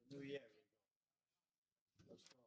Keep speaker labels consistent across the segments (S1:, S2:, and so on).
S1: New Year. Let's go.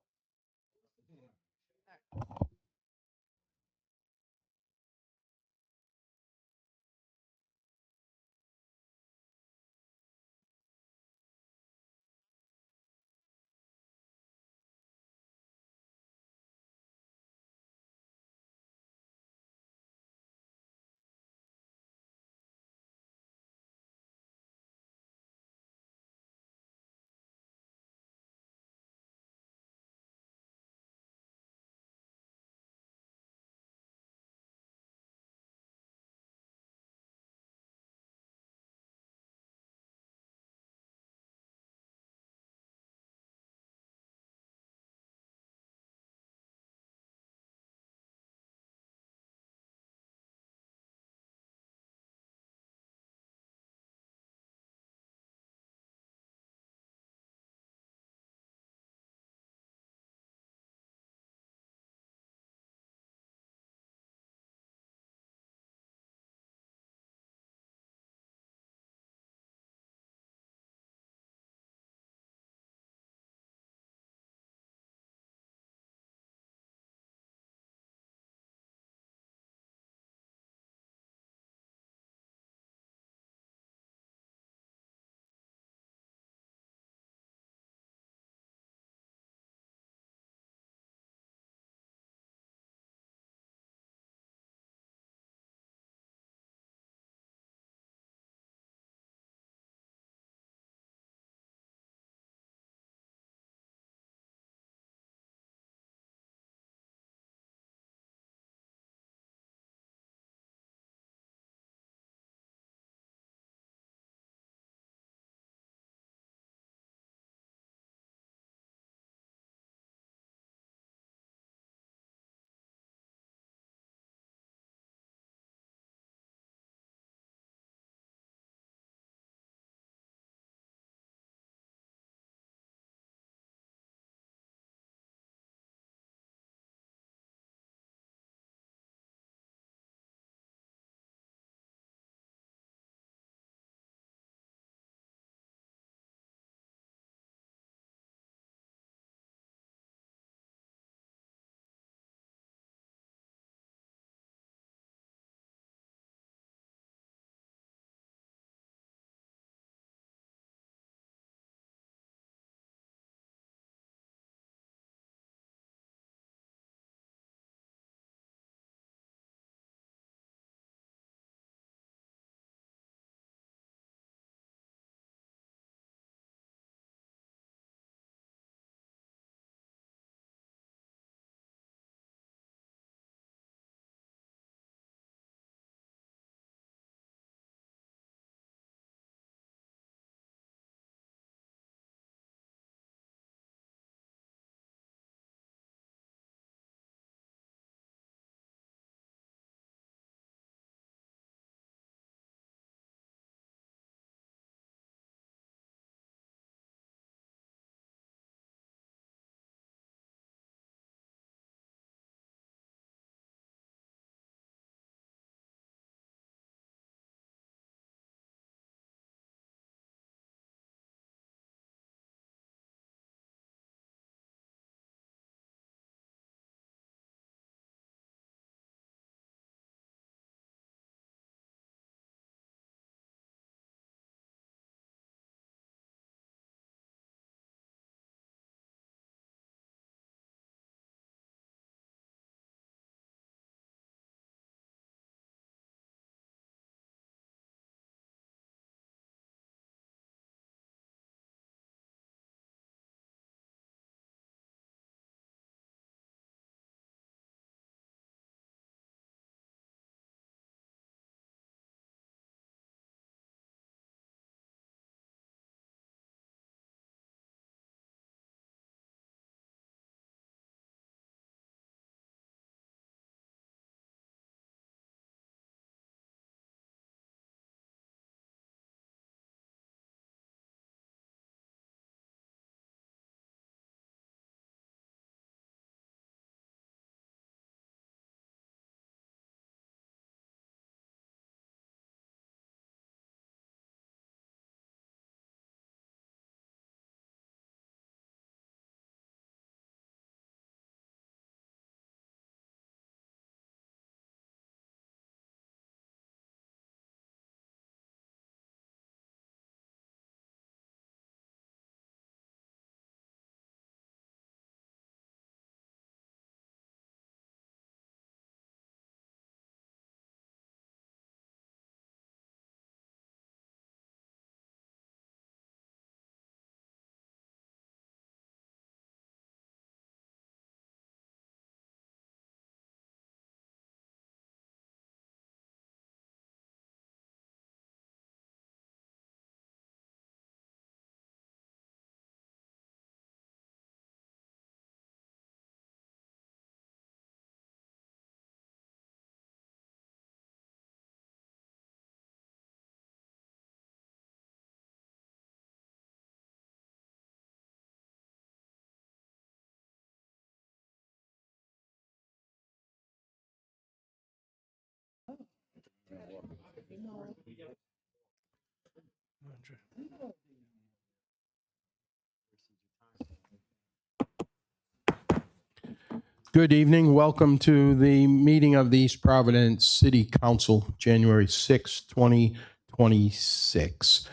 S2: Good evening. Welcome to the meeting of the East Providence City Council, January 6, 2026.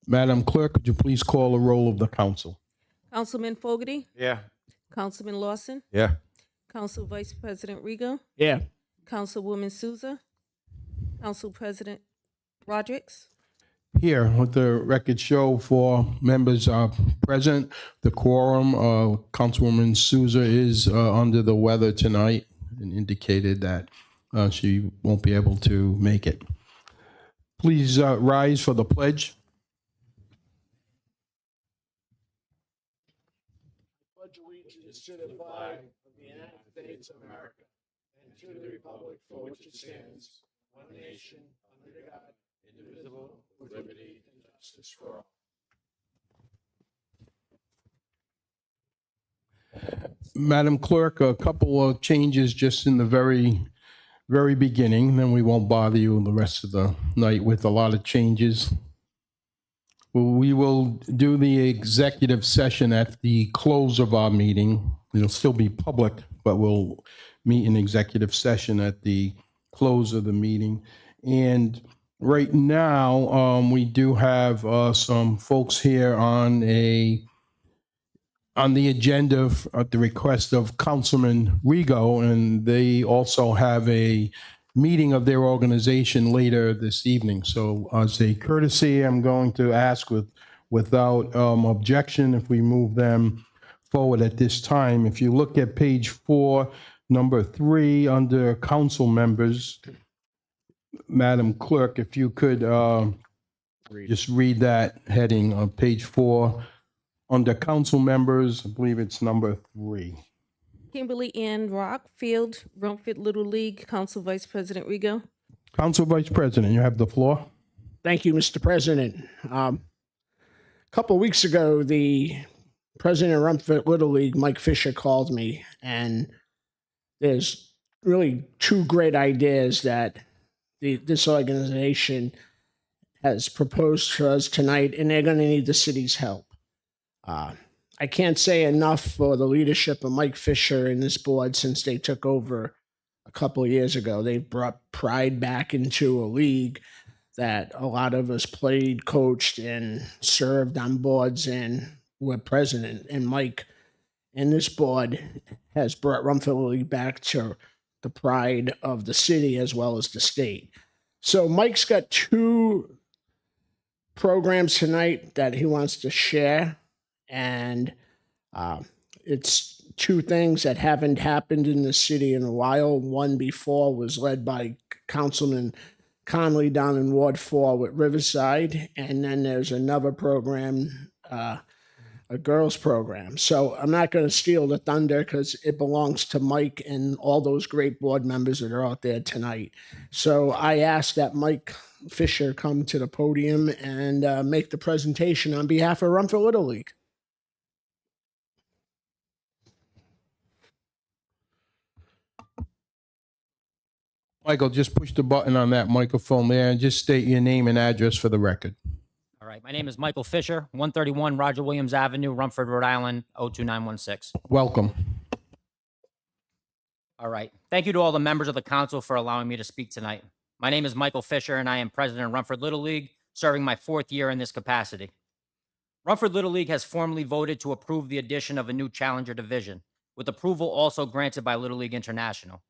S2: Madam Clerk, could you please call the roll of the council?
S3: Councilman Fogarty,
S1: Yeah.
S3: Councilman Lawson,
S2: Yeah.
S3: Council Vice President Rigo,
S1: Yeah.
S3: Councilwoman Souza, Council President Rodrick.
S2: Here, with the record show for members present, the quorum, Councilwoman Souza is under the weather tonight and indicated that she won't be able to make it. Please rise for the pledge.
S1: Pledge allegiance to the flag of the United States of America and to the republic for which it stands, one nation, under God, indivisible, with liberty and justice for all.
S2: Madam Clerk, a couple of changes just in the very beginning, then we won't bother you the rest of the night with a lot of changes. We will do the executive session at the close of our meeting. It'll still be public, but we'll meet in executive session at the close of the meeting. And right now, we do have some folks here on the agenda at the request of Councilman Rigo, and they also have a meeting of their organization later this evening. So as a courtesy, I'm going to ask without objection if we move them forward at this time. If you look at page 4, number 3, under council members, Madam Clerk, if you could just read that heading on page 4. Under council members, I believe it's number 3.
S3: Kimberly Ann Rockfield, Rumford Little League, Council Vice President Rigo.
S2: Council Vice President, you have the floor.
S4: Thank you, Mr. President. A couple weeks ago, the president of Rumford Little League, Mike Fisher, called me, and there's really two great ideas that this organization has proposed to us tonight, and they're going to need the city's help. I can't say enough for the leadership of Mike Fisher and this board since they took over a couple of years ago. They've brought pride back into a league that a lot of us played, coached, and served on boards and were president. And Mike and this board has brought Rumford League back to the pride of the city as well as the state. So Mike's got two programs tonight that he wants to share. And it's two things that haven't happened in the city in a while. One before was led by Councilman Conley down in Ward 4 with Riverside. And then there's another program, a girls program. So I'm not going to steal the thunder because it belongs to Mike and all those great board members that are out there tonight. So I ask that Mike Fisher come to the podium and make the presentation on behalf of Rumford Little League.
S2: Michael, just push the button on that microphone there and just state your name and address for the record.
S5: All right. My name is Michael Fisher, 131 Roger Williams Avenue, Rumford, Rhode Island, 02916.
S2: Welcome.
S5: All right. Thank you to all the members of the council for allowing me to speak tonight. My name is Michael Fisher, and I am president of Rumford Little League, serving my 4th year in this capacity. Rumford Little League has formally voted to approve the addition of a new Challenger division, with approval also granted by Little League International.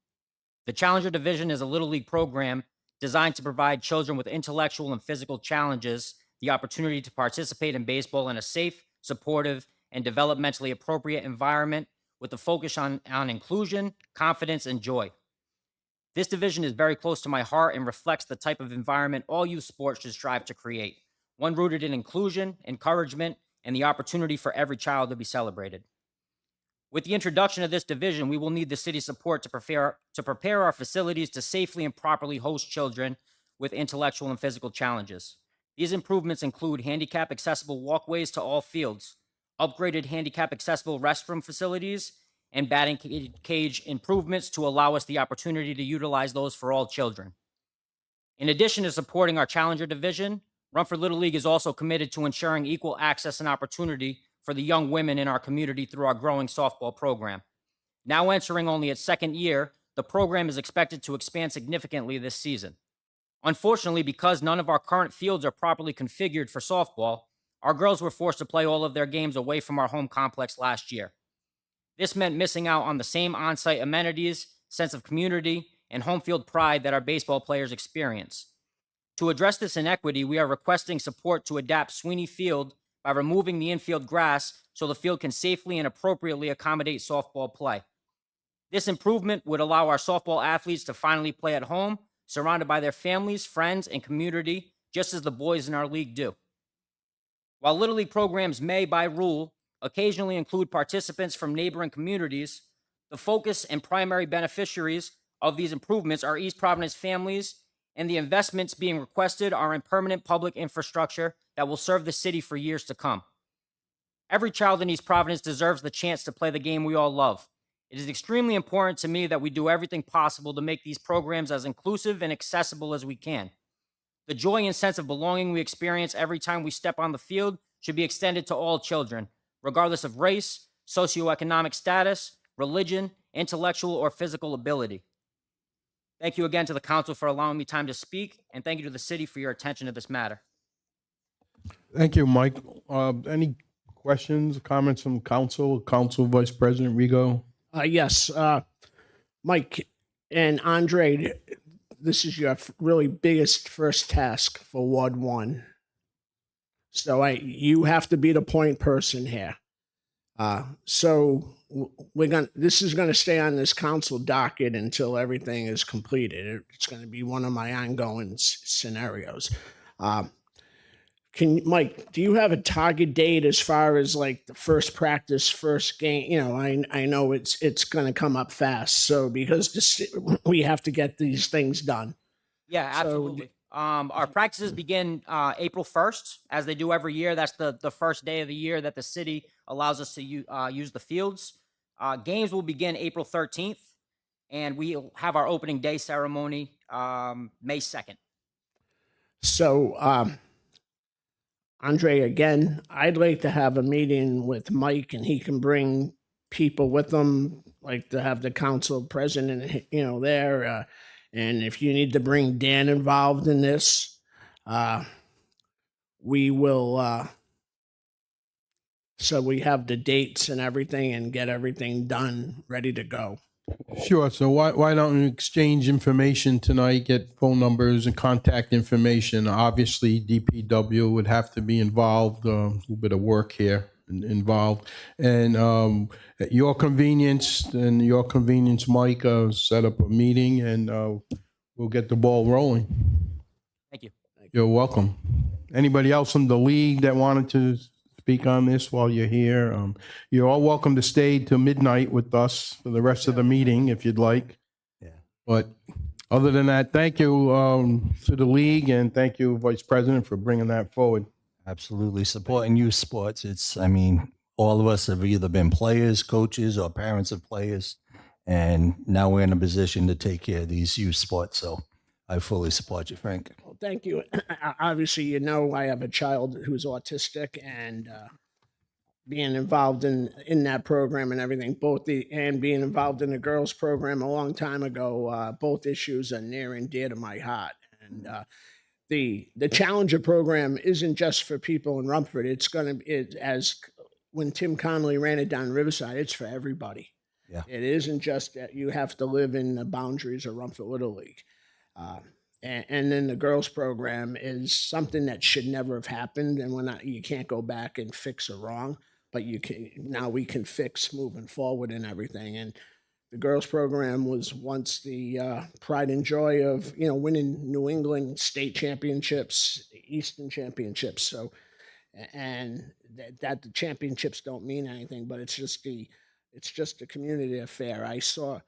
S5: The Challenger Division is a Little League program designed to provide children with intellectual and physical challenges the opportunity to participate in baseball in a safe, supportive, and developmentally appropriate environment with a focus on inclusion, confidence, and joy. This division is very close to my heart and reflects the type of environment all youth sports should strive to create, one rooted in inclusion, encouragement, and the opportunity for every child to be celebrated. With the introduction of this division, we will need the city's support to prepare our facilities to safely and properly host children with intellectual and physical challenges. These improvements include handicap accessible walkways to all fields, upgraded handicap accessible restroom facilities, and batting cage improvements to allow us the opportunity to utilize those for all children. In addition to supporting our Challenger division, Rumford Little League is also committed to ensuring equal access and opportunity for the young women in our community through our growing softball program. Now entering only its second year, the program is expected to expand significantly this season. Unfortunately, because none of our current fields are properly configured for softball, our girls were forced to play all of their games away from our home complex last year. This meant missing out on the same on-site amenities, sense of community, and home field pride that our baseball players experience. To address this inequity, we are requesting support to adapt Sweeney Field by removing the infield grass so the field can safely and appropriately accommodate softball play. This improvement would allow our softball athletes to finally play at home, surrounded by their families, friends, and community, just as the boys in our league do. While Little League programs may, by rule, occasionally include participants from neighboring communities, the focus and primary beneficiaries of these improvements are East Providence families, and the investments being requested are in permanent public infrastructure that will serve the city for years to come. Every child in East Providence deserves the chance to play the game we all love. It is extremely important to me that we do everything possible to make these programs as inclusive and accessible as we can. The joy and sense of belonging we experience every time we step on the field should be extended to all children, regardless of race, socioeconomic status, religion, intellectual, or physical ability. Thank you again to the council for allowing me time to speak, and thank you to the city for your attention to this matter.
S2: Thank you, Mike. Any questions, comments from council? Council Vice President Rigo?
S4: Yes, Mike and Andre, this is your really biggest first task for Ward 1. So you have to be the point person here. So this is going to stay on this council docket until everything is completed. It's going to be one of my ongoing scenarios. Mike, do you have a target date as far as like the first practice, first game? You know, I know it's going to come up fast. So because we have to get these things done.
S5: Yeah, absolutely. Our practices begin April 1st, as they do every year. That's the first day of the year that the city allows us to use the fields. Games will begin April 13th, and we'll have our opening day ceremony May 2nd.
S4: So, Andre, again, I'd like to have a meeting with Mike, and he can bring people with him, like to have the council president, there. And if you need to bring Dan involved in this, we will. So we have the dates and everything and get everything done, ready to go.
S2: Sure. So why don't we exchange information tonight, get phone numbers and contact information? Obviously, DPW would have to be involved, a little bit of work here involved. And at your convenience, Mike, set up a meeting and we'll get the ball rolling.
S5: Thank you.
S2: You're welcome. Anybody else from the league that wanted to speak on this while you're here? You're all welcome to stay till midnight with us for the rest of the meeting if you'd like.
S6: Yeah.
S2: But other than that, thank you to the league, and thank you, Vice President, for bringing that forward.
S6: Absolutely. Supporting youth sports. All of us have either been players, coaches, or parents of players, and now we're in a position to take care of these youth sports. So I fully support you, Frank.
S4: Well, thank you. Obviously, I have a child who's autistic, and being involved in that program and everything, and being involved in the girls program a long time ago, both issues are near and dear to my heart. And the Challenger program isn't just for people in Rumford. As when Tim Connolly ran it down Riverside, it's for everybody.
S6: Yeah.
S4: It isn't just that you have to live in the boundaries of Rumford Little League. And then the girls program is something that should never have happened, and you can't go back and fix a wrong, but we can fix moving forward and everything. And the girls program was once the pride and joy of winning New England state championships, Eastern championships. So, and that the championships don't mean anything, but it's just a community affair. I saw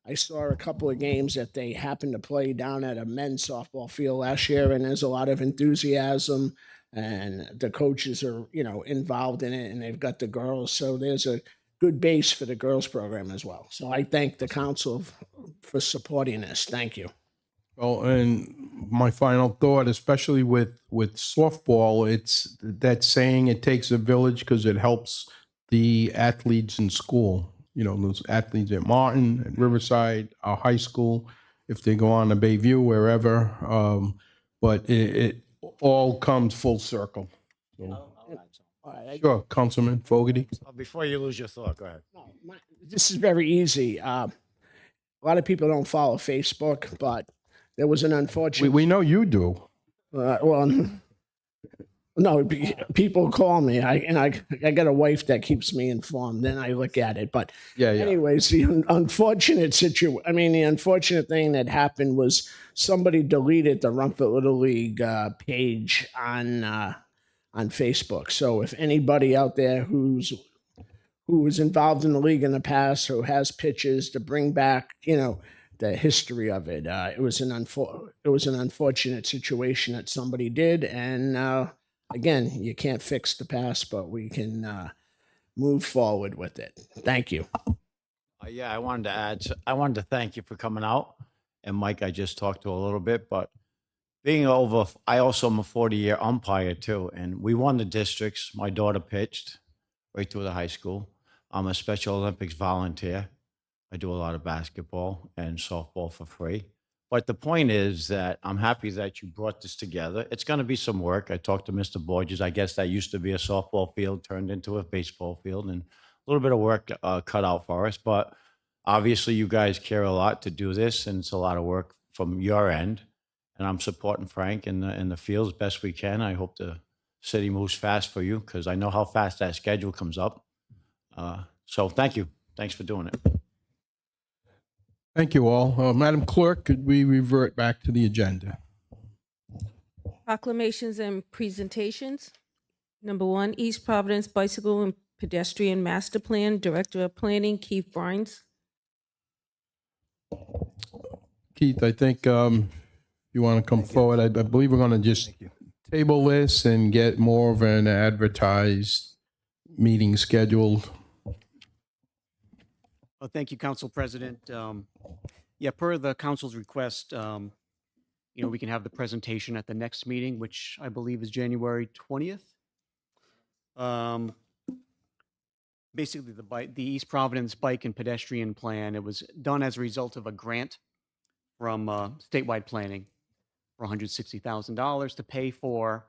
S4: a couple of games that they happened to play down at a men's softball field last year, and there's a lot of enthusiasm, and the coaches are, involved in it, and they've got the girls. So there's a good base for the girls program as well. So I thank the council for supporting this. Thank you.
S2: Well, and my final thought, especially with softball, it's that saying, it takes a village, because it helps the athletes in school. You know, those athletes at Martin, at Riverside, our high school, if they go on to Bayview, wherever. But it all comes full circle.
S4: All right,
S2: Sure, Councilman Fogarty.
S1: Before you lose your thought, go ahead.
S4: this is very easy. A lot of people don't follow Facebook, but there was an unfortunate.
S2: We know you do.
S4: Well, no, people call me. I got a wife that keeps me informed. Then I look at it. But
S2: Yeah.
S4: anyways, the unfortunate the unfortunate thing that happened was somebody deleted the Rumford Little League page on Facebook. So if anybody out there who was involved in the league in the past, who has pictures to bring back, the history of it, it was an unfortunate situation that somebody did, and again, you can't fix the past, but we can move forward with it. Thank you.
S1: Yeah, I wanted to add, I wanted to thank you for coming out. And Mike, I just talked to a little bit, but I also am a 40-year umpire too. And we won the districts. My daughter pitched right through the high school. I'm a Special Olympics volunteer. I do a lot of basketball and softball for free. But the point is that I'm happy that you brought this together. It's going to be some work. I talked to Mr. Borges. I guess that used to be a softball field turned into a baseball field, and a little bit of work cut out for us. But obviously, you guys care a lot to do this, and it's a lot of work from your end. And I'm supporting Frank in the field as best we can. I hope the city moves fast for you, because I know how fast that schedule comes up. So thank you. Thanks for doing it.
S2: Thank you all. Madam Clerk, could we revert back to the agenda?
S3: Proclamations and presentations. Number 1, East Providence Bicycle and Pedestrian Master Plan, Director of Planning, Keith Brines.
S2: Keith, I think you want to come forward. I believe we're going to just table this and get more of an advertised meeting scheduled.
S7: Well, thank you, Council President. Yeah, per the council's request, we can have the presentation at the next meeting, which I believe is January 20th. Basically, the East Providence Bike and Pedestrian Plan, it was done as a result of a grant from statewide planning for $160,000 to pay for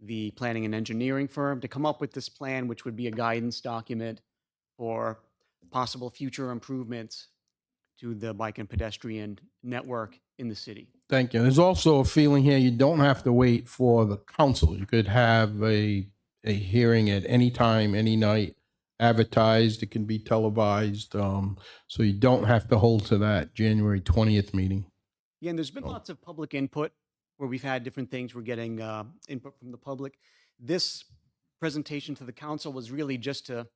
S7: the planning and engineering firm to come up with this plan, which would be a guidance document for possible future improvements to the bike and pedestrian network in the city.
S2: Thank you. There's also a feeling here, you don't have to wait for the council. You could have a hearing at any time, any night, advertised. It can be televised. So you don't have to hold to that January 20th meeting.
S7: Yeah, and there's been lots of public input where we've had different things. We're getting input from the public. This presentation to the council was really just to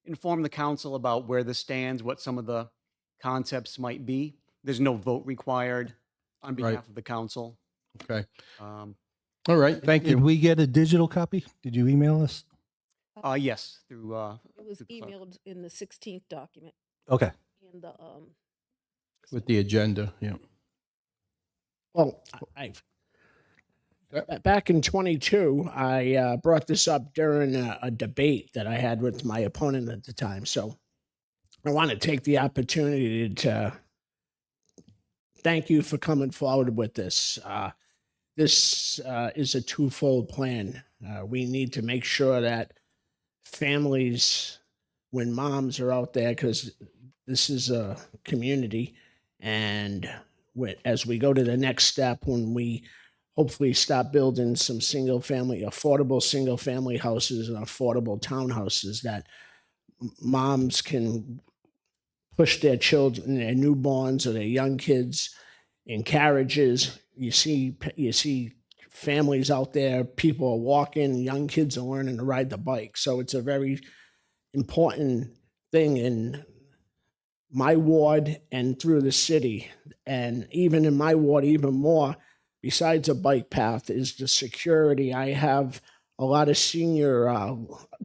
S7: inform the council about where this stands, what some of the concepts might be. There's no vote required on behalf
S2: Right.
S7: of the council.
S2: Okay. All right. Thank
S6: Did
S2: you.
S6: we get a digital copy? Did you email us?
S7: Yes, through.
S3: It was
S7: through clerk.
S3: emailed in the 16th document
S6: Okay.
S3: in the
S2: With the agenda, yeah.
S4: Well, back in 22, I brought this up during a debate that I had with my opponent at the time. So I want to take the opportunity to thank you for coming forward with this. This is a twofold plan. We need to make sure that families, when moms are out there, because this is a community, and as we go to the next step, when we hopefully stop building some affordable single family houses and affordable townhouses, that moms can push their children, their newborns or their young kids in carriages. You see families out there, people are walking, young kids are learning to ride the bike. So it's a very important thing in my ward and through the city. And even in my ward, even more, besides a bike path, is the security. I have a lot of senior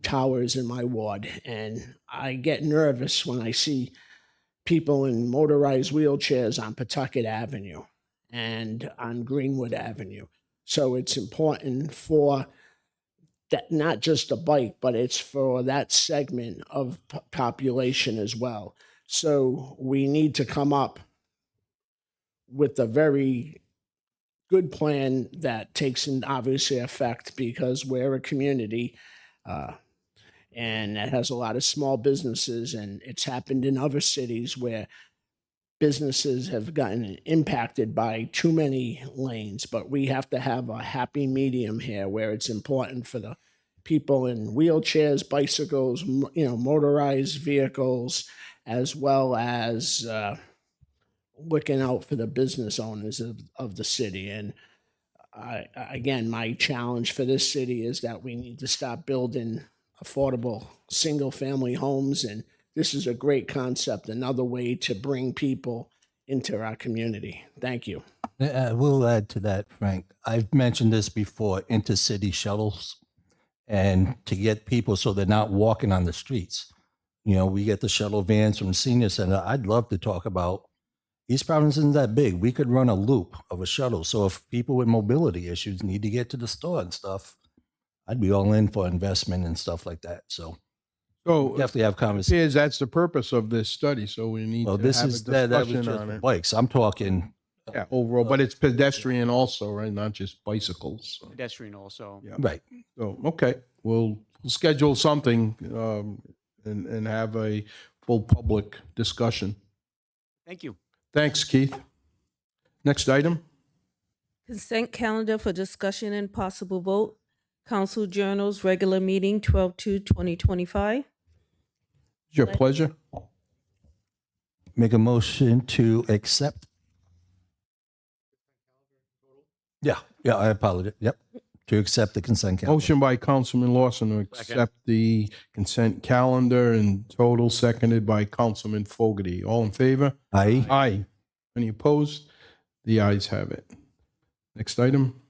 S4: towers in my ward, and I get nervous when I see people in motorized wheelchairs on Pawtucket Avenue. and on Greenwood Avenue. So it's important for that, not just a bike, but it's for that segment of population as well. So we need to come up with a very good plan that takes in obviously effect, because we're a community uh, and that has a lot of small businesses, and it's happened in other cities where businesses have gotten impacted by too many lanes. But we have to have a happy medium here where it's important for the people in wheelchairs, bicycles, motorized vehicles, as well as looking out for the business owners of the city. And again, my challenge for this city is that we need to stop building affordable single family homes. And this is a great concept, another way to bring people into our community. Thank you.
S6: We'll add to that, Frank. I've mentioned this before, intercity shuttles, and to get people so they're not walking on the streets. You know, we get the shuttle vans from the senior center. I'd love to talk about East Providence isn't that big. We could run a loop of a shuttle. So if people with mobility issues need to get to the store and stuff, I'd be all in for investment and stuff like that. So
S2: So
S6: definitely have conversations.
S2: is that's the purpose of this study. So we need
S6: Well,
S2: to
S6: this
S2: have
S6: is
S2: a
S6: that was
S2: discussion
S6: just
S2: on
S6: for
S2: it.
S6: bikes. I'm talking.
S2: Yeah, overall, but it's pedestrian also, right? Not just bicycles. So,
S7: Pedestrian also.
S2: yeah.
S6: Right.
S2: So okay, we'll schedule something and have a full public discussion.
S7: Thank you.
S2: Thanks, Keith. Next item.
S3: Consent calendar for discussion and possible vote. Council Journals, regular meeting 12/2/2025.
S2: It's your pleasure.
S6: Make a motion to accept. Yeah, I apologize. Yep. To accept the consent calendar.
S2: Motion by Councilman Lawson to accept the consent calendar in total, seconded by Councilman Fogarty. All in favor?
S6: Aye.
S2: Aye. Any opposed? The ayes have it. Next item.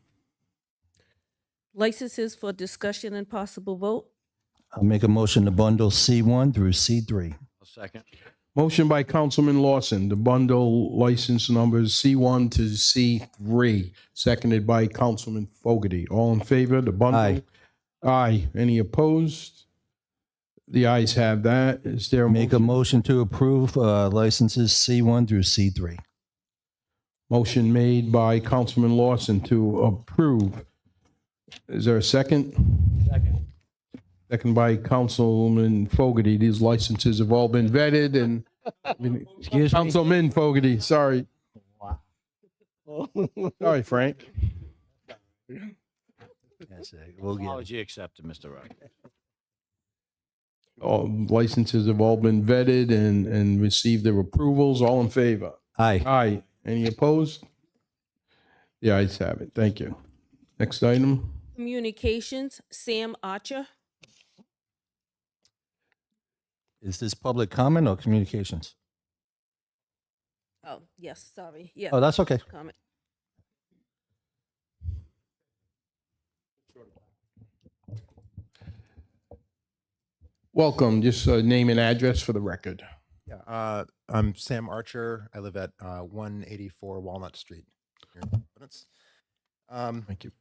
S3: Licenses for discussion and possible vote.
S6: I'll make a motion to bundle C1 through C3.
S1: Second.
S2: Motion by Councilman Lawson to bundle license numbers C1 to C3, seconded by Councilman Fogarty. All in favor, the bundle?
S6: Aye.
S2: Aye. Any opposed? The ayes have that. Is there a
S6: Make a
S2: motion?
S6: motion to approve licenses C1 through C3.
S2: Motion made by Councilman Lawson to approve. Is there a second?
S1: Second.
S2: Second by Councilman Fogarty. These licenses have all been vetted and
S6: Excuse me.
S2: Councilman Fogarty, sorry. Sorry, Frank.
S6: Yes, we'll get it.
S1: Apology accepted, Mr. Wright.
S2: All licenses have all been vetted and received their approvals. All in favor?
S6: Aye.
S2: Aye. Any opposed? The ayes have it. Thank you. Next item.
S3: Communications, Sam Archer.
S6: Is this public comment or communications?
S3: Oh, yes, sorry. Yeah.
S6: Oh, that's okay.
S3: Comment.
S2: Welcome. Just name and address for the record.
S8: Yeah, I'm Sam Archer. I live at 184 Walnut Street here in Providence.
S2: Thank you.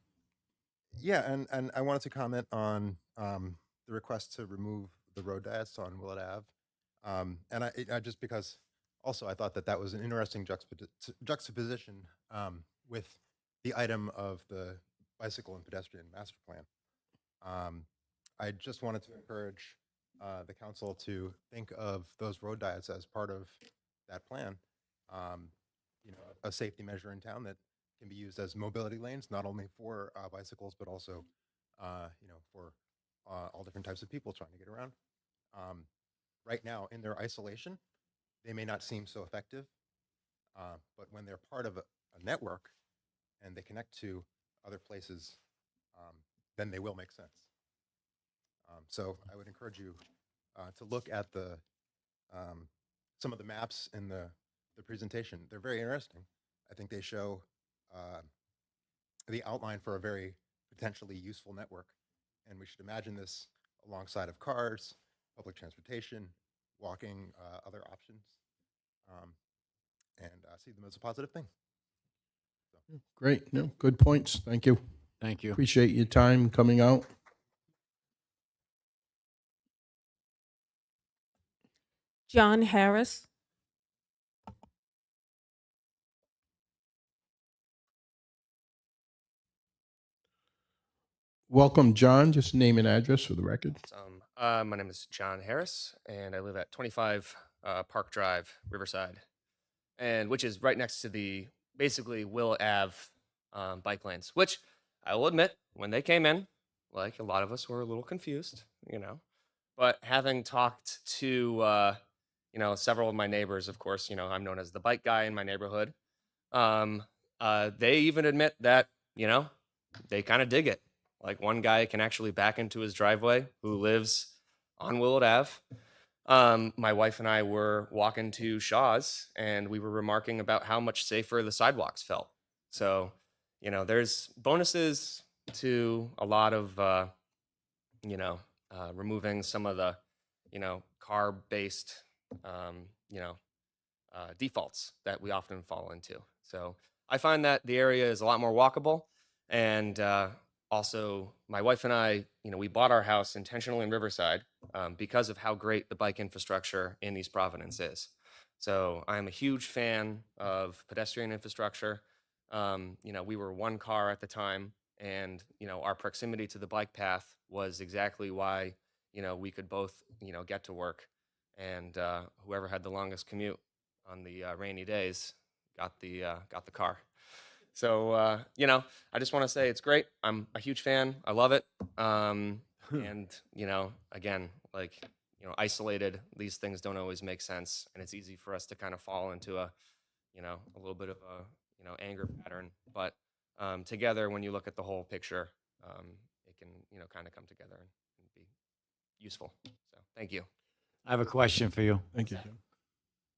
S8: Yeah, and I wanted to comment on the request to remove the road diets on Willett Ave. And I just because also I thought that was an interesting juxtaposition with the item of the bicycle and pedestrian master plan. I just wanted to encourage the council to think of those road diets as part of that plan. You know, a safety measure in town that can be used as mobility lanes, not only for bicycles, but also, you know, for all different types of people trying to get around. Right now, in their isolation, they may not seem so effective, but when they're part of a network and they connect to other places, then they will make sense. So I would encourage you to look at the some of the maps in the presentation. They're very interesting. I think they show the outline for a very potentially useful network, and we should imagine this alongside of cars, public transportation, walking, other options, and see them as a positive thing.
S2: Great. No, good points. Thank you.
S9: Thank you.
S2: Appreciate your time coming out.
S3: John Harris.
S2: Welcome, John. Just name and address for the record.
S10: My name is John Harris, and I live at 25 Park Drive, Riverside, and which is right next to the basically Will Ave bike lanes. Which I will admit, when they came in, like a lot of us were a little confused, you know. But having talked to several of my neighbors, of course, I'm known as the bike guy in my neighborhood. They even admit that they kind of dig it. Like one guy can actually back into his driveway who lives on Willard Ave. My wife and I were walking to Shaw's and we were remarking about how much safer the sidewalks felt. So, there's bonuses to a lot of, removing some of the, car-based, defaults that we often fall into. So I find that the area is a lot more walkable. And also, my wife and I, we bought our house intentionally in Riverside because of how great the bike infrastructure in East Providence is. So I'm a huge fan of pedestrian infrastructure. We were one car at the time, and our proximity to the bike path was exactly why we could both get to work. And whoever had the longest commute on the rainy days got the car. So I just want to say it's great. I'm a huge fan. I love it. And again, isolated, these things don't always make sense, and it's easy for us to kind of fall into a little bit of a anger pattern. But together, when you look at the whole picture, it can kind of come together and be useful. So thank you.
S9: I have a question for you.
S2: Thank you, John.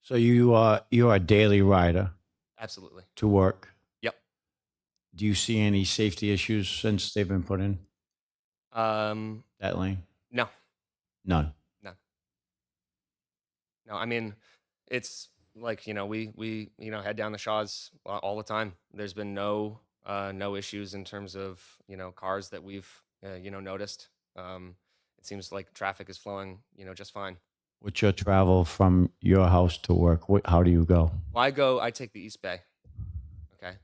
S9: So you're a daily rider
S10: Absolutely.
S9: to work.
S10: Yep.
S9: Do you see any safety issues since they've been put in that lane?
S10: No.
S9: None.
S10: No, I mean, it's like, we head down the Shaws all the time. There's been no issues in terms of, cars that we've, noticed. It seems like traffic is flowing, just fine.
S9: What's your travel from your house to work? How do you go?
S10: Well, I take the East Bay. Okay.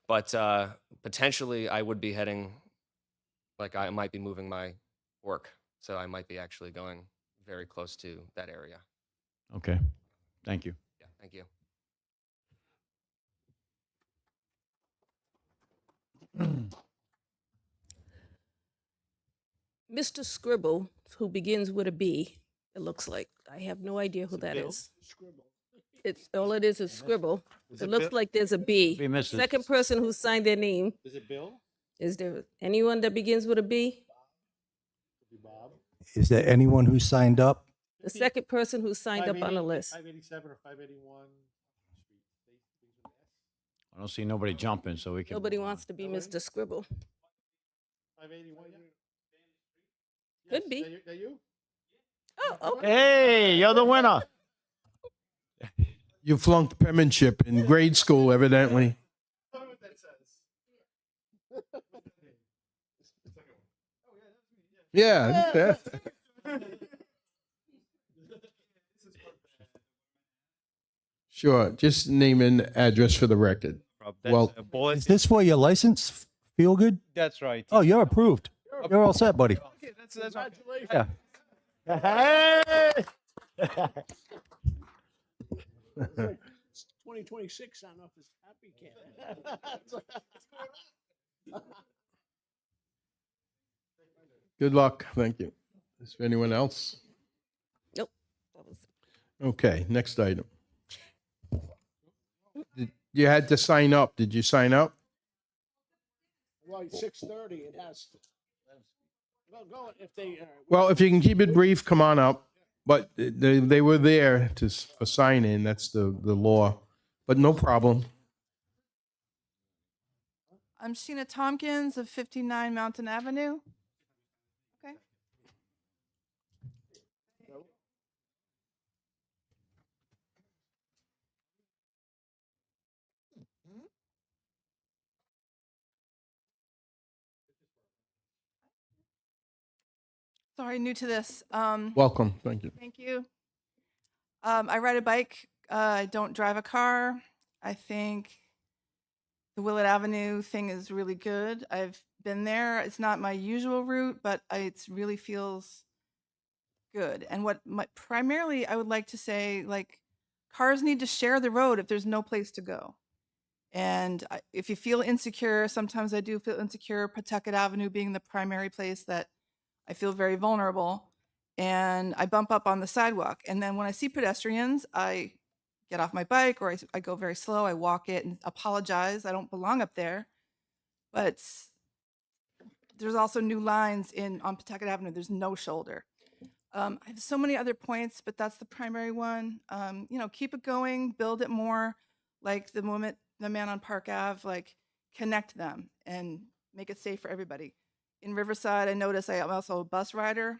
S10: But potentially I would be heading, like I might be moving my work. So I might be actually going very close to that area.
S9: Okay. Thank you.
S10: Yeah, thank you.
S3: Mr. Scribble, who begins with a B, it looks like. I have no idea who that is. It's all it is scribble. It looks like there's a B.
S9: Be Mrs.
S3: Second person who signed their name.
S1: Is it Bill?
S3: Is there anyone that begins with a B?
S1: Bob?
S6: Is there anyone who signed up?
S3: The second person who signed up on the list.
S1: 587 or 581.
S9: I don't see nobody jumping, so we can.
S3: Nobody
S9: move on.
S3: wants to be Mr. Scribble.
S1: 581.
S3: Could be.
S1: That you?
S3: Oh, okay.
S9: Hey, you're the winner.
S2: You flunked penmanship in grade school, evidently.
S1: Tell me what that says.
S2: Yeah. Sure. Just name and address for the record. Well,
S6: Is this for your license? Feel good?
S11: That's right.
S6: Oh, you're approved. You're all set, buddy.
S11: Okay, that's right.
S6: Yeah.
S9: Hey!
S4: 2026 on off his happy can.
S2: good luck. Thank you. Is there anyone else?
S3: Nope. That was
S2: Okay, next item. You had to sign up. Did you sign up?
S4: Well, it's 6:30. It has to. Well, go if they.
S2: Well, if you can keep it brief, come on up. But they were there for sign in. That's the law. But no problem.
S12: I'm Sheena Tompkins of 59 Mountain Avenue. Okay. Sorry, new to this.
S2: Welcome. Thank you.
S12: Thank you. I ride a bike. I don't drive a car. I think the Willett Avenue thing is really good. I've been there. It's not my usual route, but it really feels good. And primarily I would like to say, like, cars need to share the road if there's no place to go. And if you feel insecure, sometimes I do feel insecure, Pawtucket Avenue being the primary place that I feel very vulnerable. And I bump up on the sidewalk. And then when I see pedestrians, I get off my bike, or I go very slow. I walk it and apologize. I don't belong up there. But there's also new lines on Pawtucket Avenue. There's no shoulder. I have so many other points, but that's the primary one. Keep it going, build it more, like the man on Park Ave, like connect them and make it safe for everybody. In Riverside, I notice I'm also a bus rider.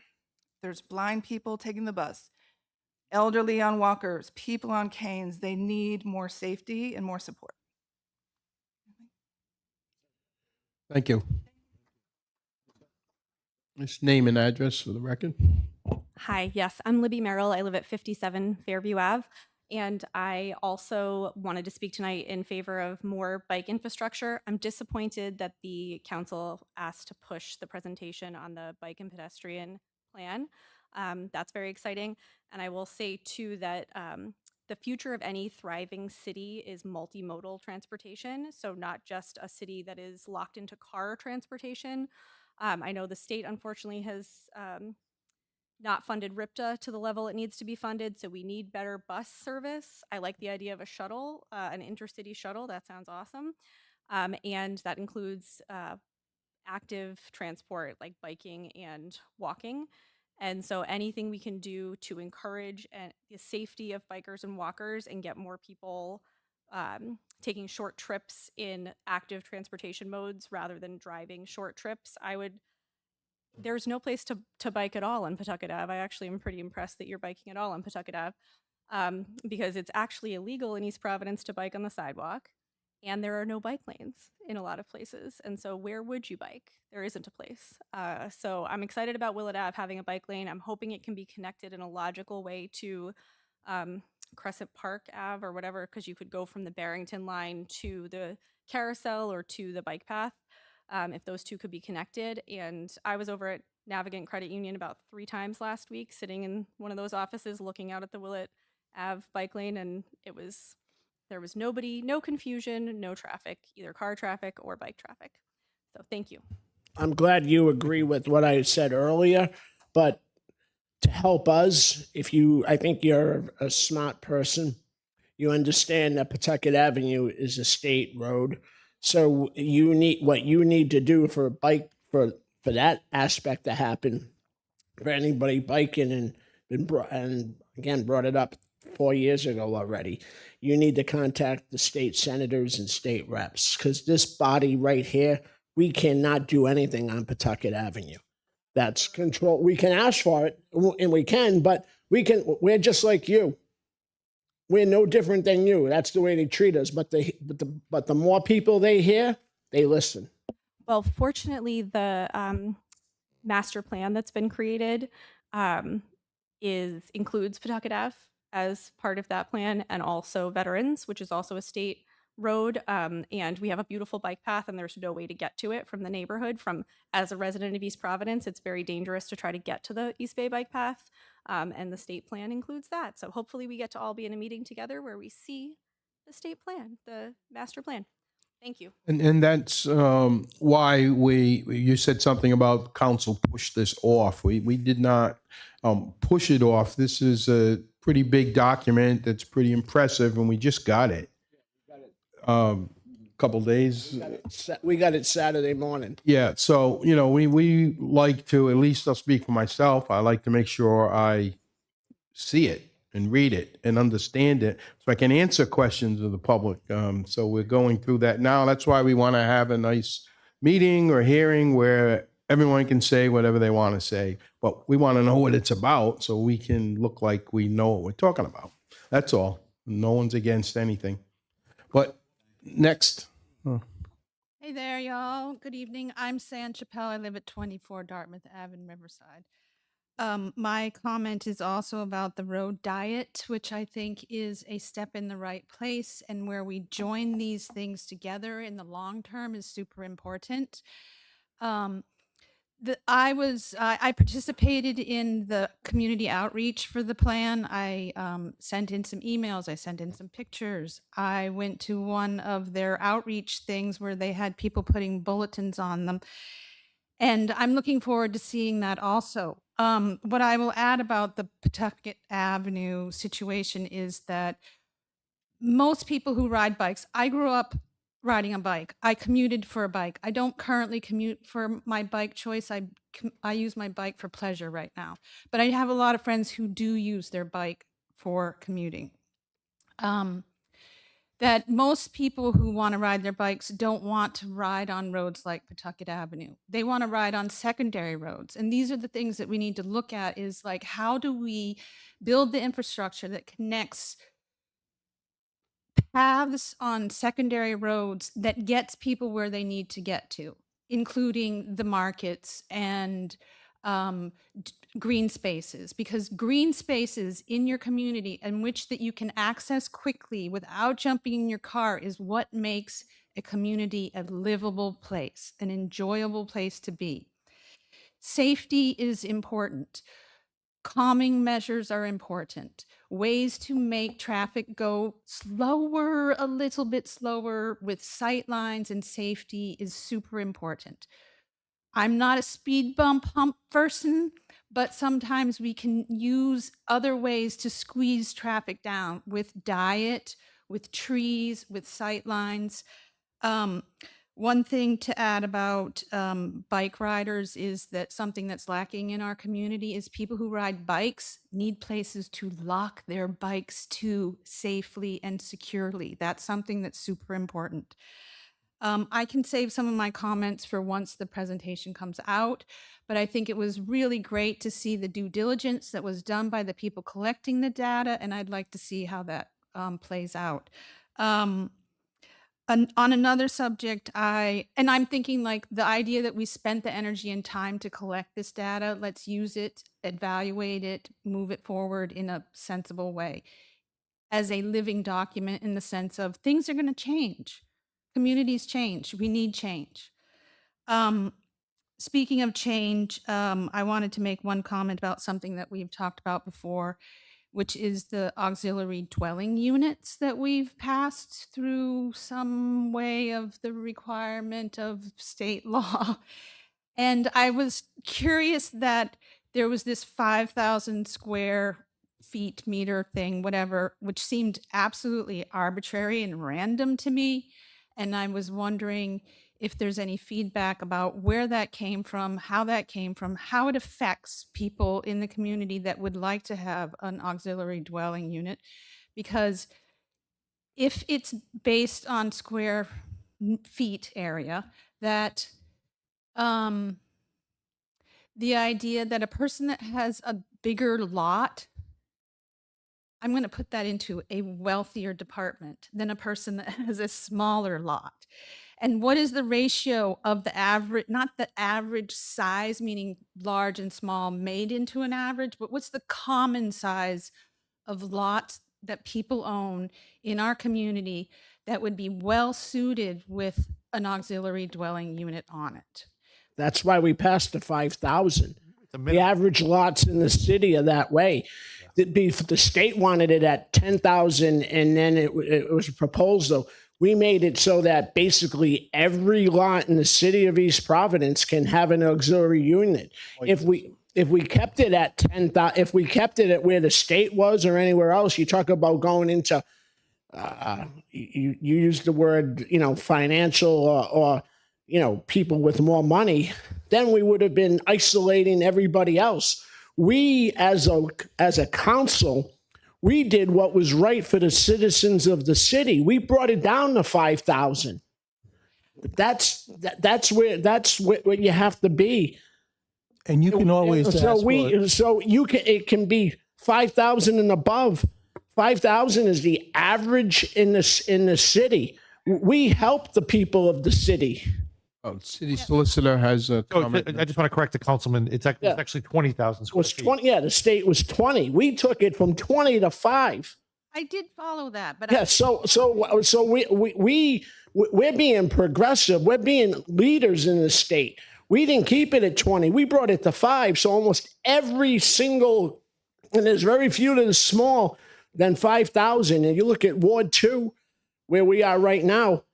S12: There's blind people taking the bus, elderly on walkers, people on canes. They need more safety and more support.
S2: Thank you. Just name and address for the record.
S11: Hi, yes, I'm Libby Merrill. I live at 57 Fairview Ave. And I also wanted to speak tonight in favor of more bike infrastructure. I'm disappointed that the council asked to push the presentation on the bike and pedestrian plan. That's very exciting. And I will say too that the future of any thriving city is multimodal transportation. So not just a city that is locked into car transportation. I know the state unfortunately has not funded RIPTA to the level it needs to be funded, so we need better bus service. I like the idea of a shuttle, an intercity shuttle. That sounds awesome. And that includes active transport like biking and walking. And so anything we can do to encourage the safety of bikers and walkers and get more people taking short trips in active transportation modes rather than driving short trips, there's no place to bike at all on Pawtucket Ave. I actually am pretty impressed that you're biking at all on Pawtucket Ave because it's actually illegal in East Providence to bike on the sidewalk, and there are no bike lanes in a lot of places. And so where would you bike? There isn't a place. So I'm excited about Willett Ave having a bike lane. I'm hoping it can be connected in a logical way to Crescent Park Ave or whatever, because you could go from the Barrington line to the carousel or to the bike path. If those two could be connected. And I was over at Navigant Credit Union about 3 times last week, sitting in one of those offices looking out at the Willett Ave bike lane, and there was nobody, no confusion, no traffic, either car traffic or bike traffic. So thank you.
S4: I'm glad you agree with what I said earlier, but to help us, I think you're a smart person. You understand that Pawtucket Avenue is a state road. So what you need to do for that aspect to happen, for anybody biking and again brought it up 4 years ago already, you need to contact the state senators and state reps, because this body right here, we cannot do anything on Pawtucket Avenue. That's control. We can ask for it, and we can, but we're just like you. We're no different than you. That's the way they treat us. But the more people they hear, they listen.
S11: Well, fortunately, the master plan that's been created includes Pawtucket Ave as part of that plan, and also Veterans, which is also a state road. And we have a beautiful bike path, and there's no way to get to it from the neighborhood. As a resident of East Providence, it's very dangerous to try to get to the East Bay bike path. And the state plan includes that. So hopefully we get to all be in a meeting together where we see the state plan, the master plan. Thank you.
S2: And that's why you said something about council pushed this off. We did not push it off. This is a pretty big document that's pretty impressive, and we just got it. Couple days.
S4: We got it Saturday morning.
S2: Yeah. So, we like to, at least I'll speak for myself, I like to make sure I see it and read it and understand it so I can answer questions of the public. So we're going through that now. That's why we want to have a nice meeting or hearing where everyone can say whatever they want to say, but we want to know what it's about so we can look like we know what we're talking about. That's all. No one's against anything. But next.
S13: Hey there, y'all. Good evening. I'm San Chappelle. I live at 24 Dartmouth Ave in Riverside. My comment is also about the road diet, which I think is a step in the right place, and where we join these things together in the long term is super important. Um, I participated in the community outreach for the plan. I sent in some emails. I sent in some pictures. I went to one of their outreach things where they had people putting bulletins on them. And I'm looking forward to seeing that also. What I will add about the Pawtucket Avenue situation is that most people who ride bikes, I grew up riding a bike. I commuted for a bike. I don't currently commute for my bike choice. I use my bike for pleasure right now. But I have a lot of friends who do use their bike for commuting. That most people who want to ride their bikes don't want to ride on roads like Pawtucket Avenue. They want to ride on secondary roads. And these are the things that we need to look at is like, how do we build the infrastructure that connects paths on secondary roads that gets people where they need to get to, including the markets and green spaces, because green spaces in your community in which that you can access quickly without jumping in your car is what makes a community a livable place, an enjoyable place to be. Safety is important. Calming measures are important. Ways to make traffic go slower, a little bit slower with sight lines and safety is super important. I'm not a speed bump hump person, but sometimes we can use other ways to squeeze traffic down with diet, with trees, with sight lines. One thing to add about bike riders is that something that's lacking in our community is people who ride bikes need places to lock their bikes to safely and securely. That's something that's super important. I can save some of my comments for once the presentation comes out, but I think it was really great to see the due diligence that was done by the people collecting the data, and I'd like to see how that plays out. On another subject, I'm thinking like the idea that we spent the energy and time to collect this data, let's use it, evaluate it, move it forward in a sensible way as a living document in the sense of things are going to change. Communities change. We need change. Speaking of change, I wanted to make one comment about something that we've talked about before, which is the auxiliary dwelling units that we've passed through some way of the requirement of state law. And I was curious that there was this 5,000 square feet meter thing, whatever, which seemed absolutely arbitrary and random to me. And I was wondering if there's any feedback about where that came from, how it affects people in the community that would like to have an auxiliary dwelling unit. Because if it's based on square feet area, that the idea that a person that has a bigger lot, I'm going to put that into a wealthier department than a person that has a smaller lot. And what is the ratio of the average, not the average size, meaning large and small made into an average, but what's the common size of lots that people own in our community that would be well suited with an auxiliary dwelling unit on it?
S4: That's why we passed the 5,000. The average lots in the city are that way. The state wanted it at 10,000, and then it was a proposal. We made it so that basically every lot in the city of East Providence can have an auxiliary unit. If we kept it at 10,000, if we kept it at where the state was or anywhere else, you talk about going into you use the word, financial or people with more money, then we would have been isolating everybody else. We, as a council, we did what was right for the citizens of the city. We brought it down to 5,000. That's where you have to be.
S6: And you can always
S4: it can be 5,000 and above. 5,000 is the average in the city. We help the people of the city.
S2: City solicitor has a
S14: So
S2: comment.
S14: I just want to correct the councilman. It's
S4: Yeah.
S14: actually 20,000
S4: It
S14: square
S4: was
S14: feet.
S4: 20, yeah, the state was 20. We took it from 20 to 5.
S13: I did follow that, but
S4: Yeah, so we're being progressive. We're being leaders in the state. We didn't keep it at 20. We brought it to 5. So almost every single, and there's very few that are small than 5,000. And you look at Ward 2, where we are right now.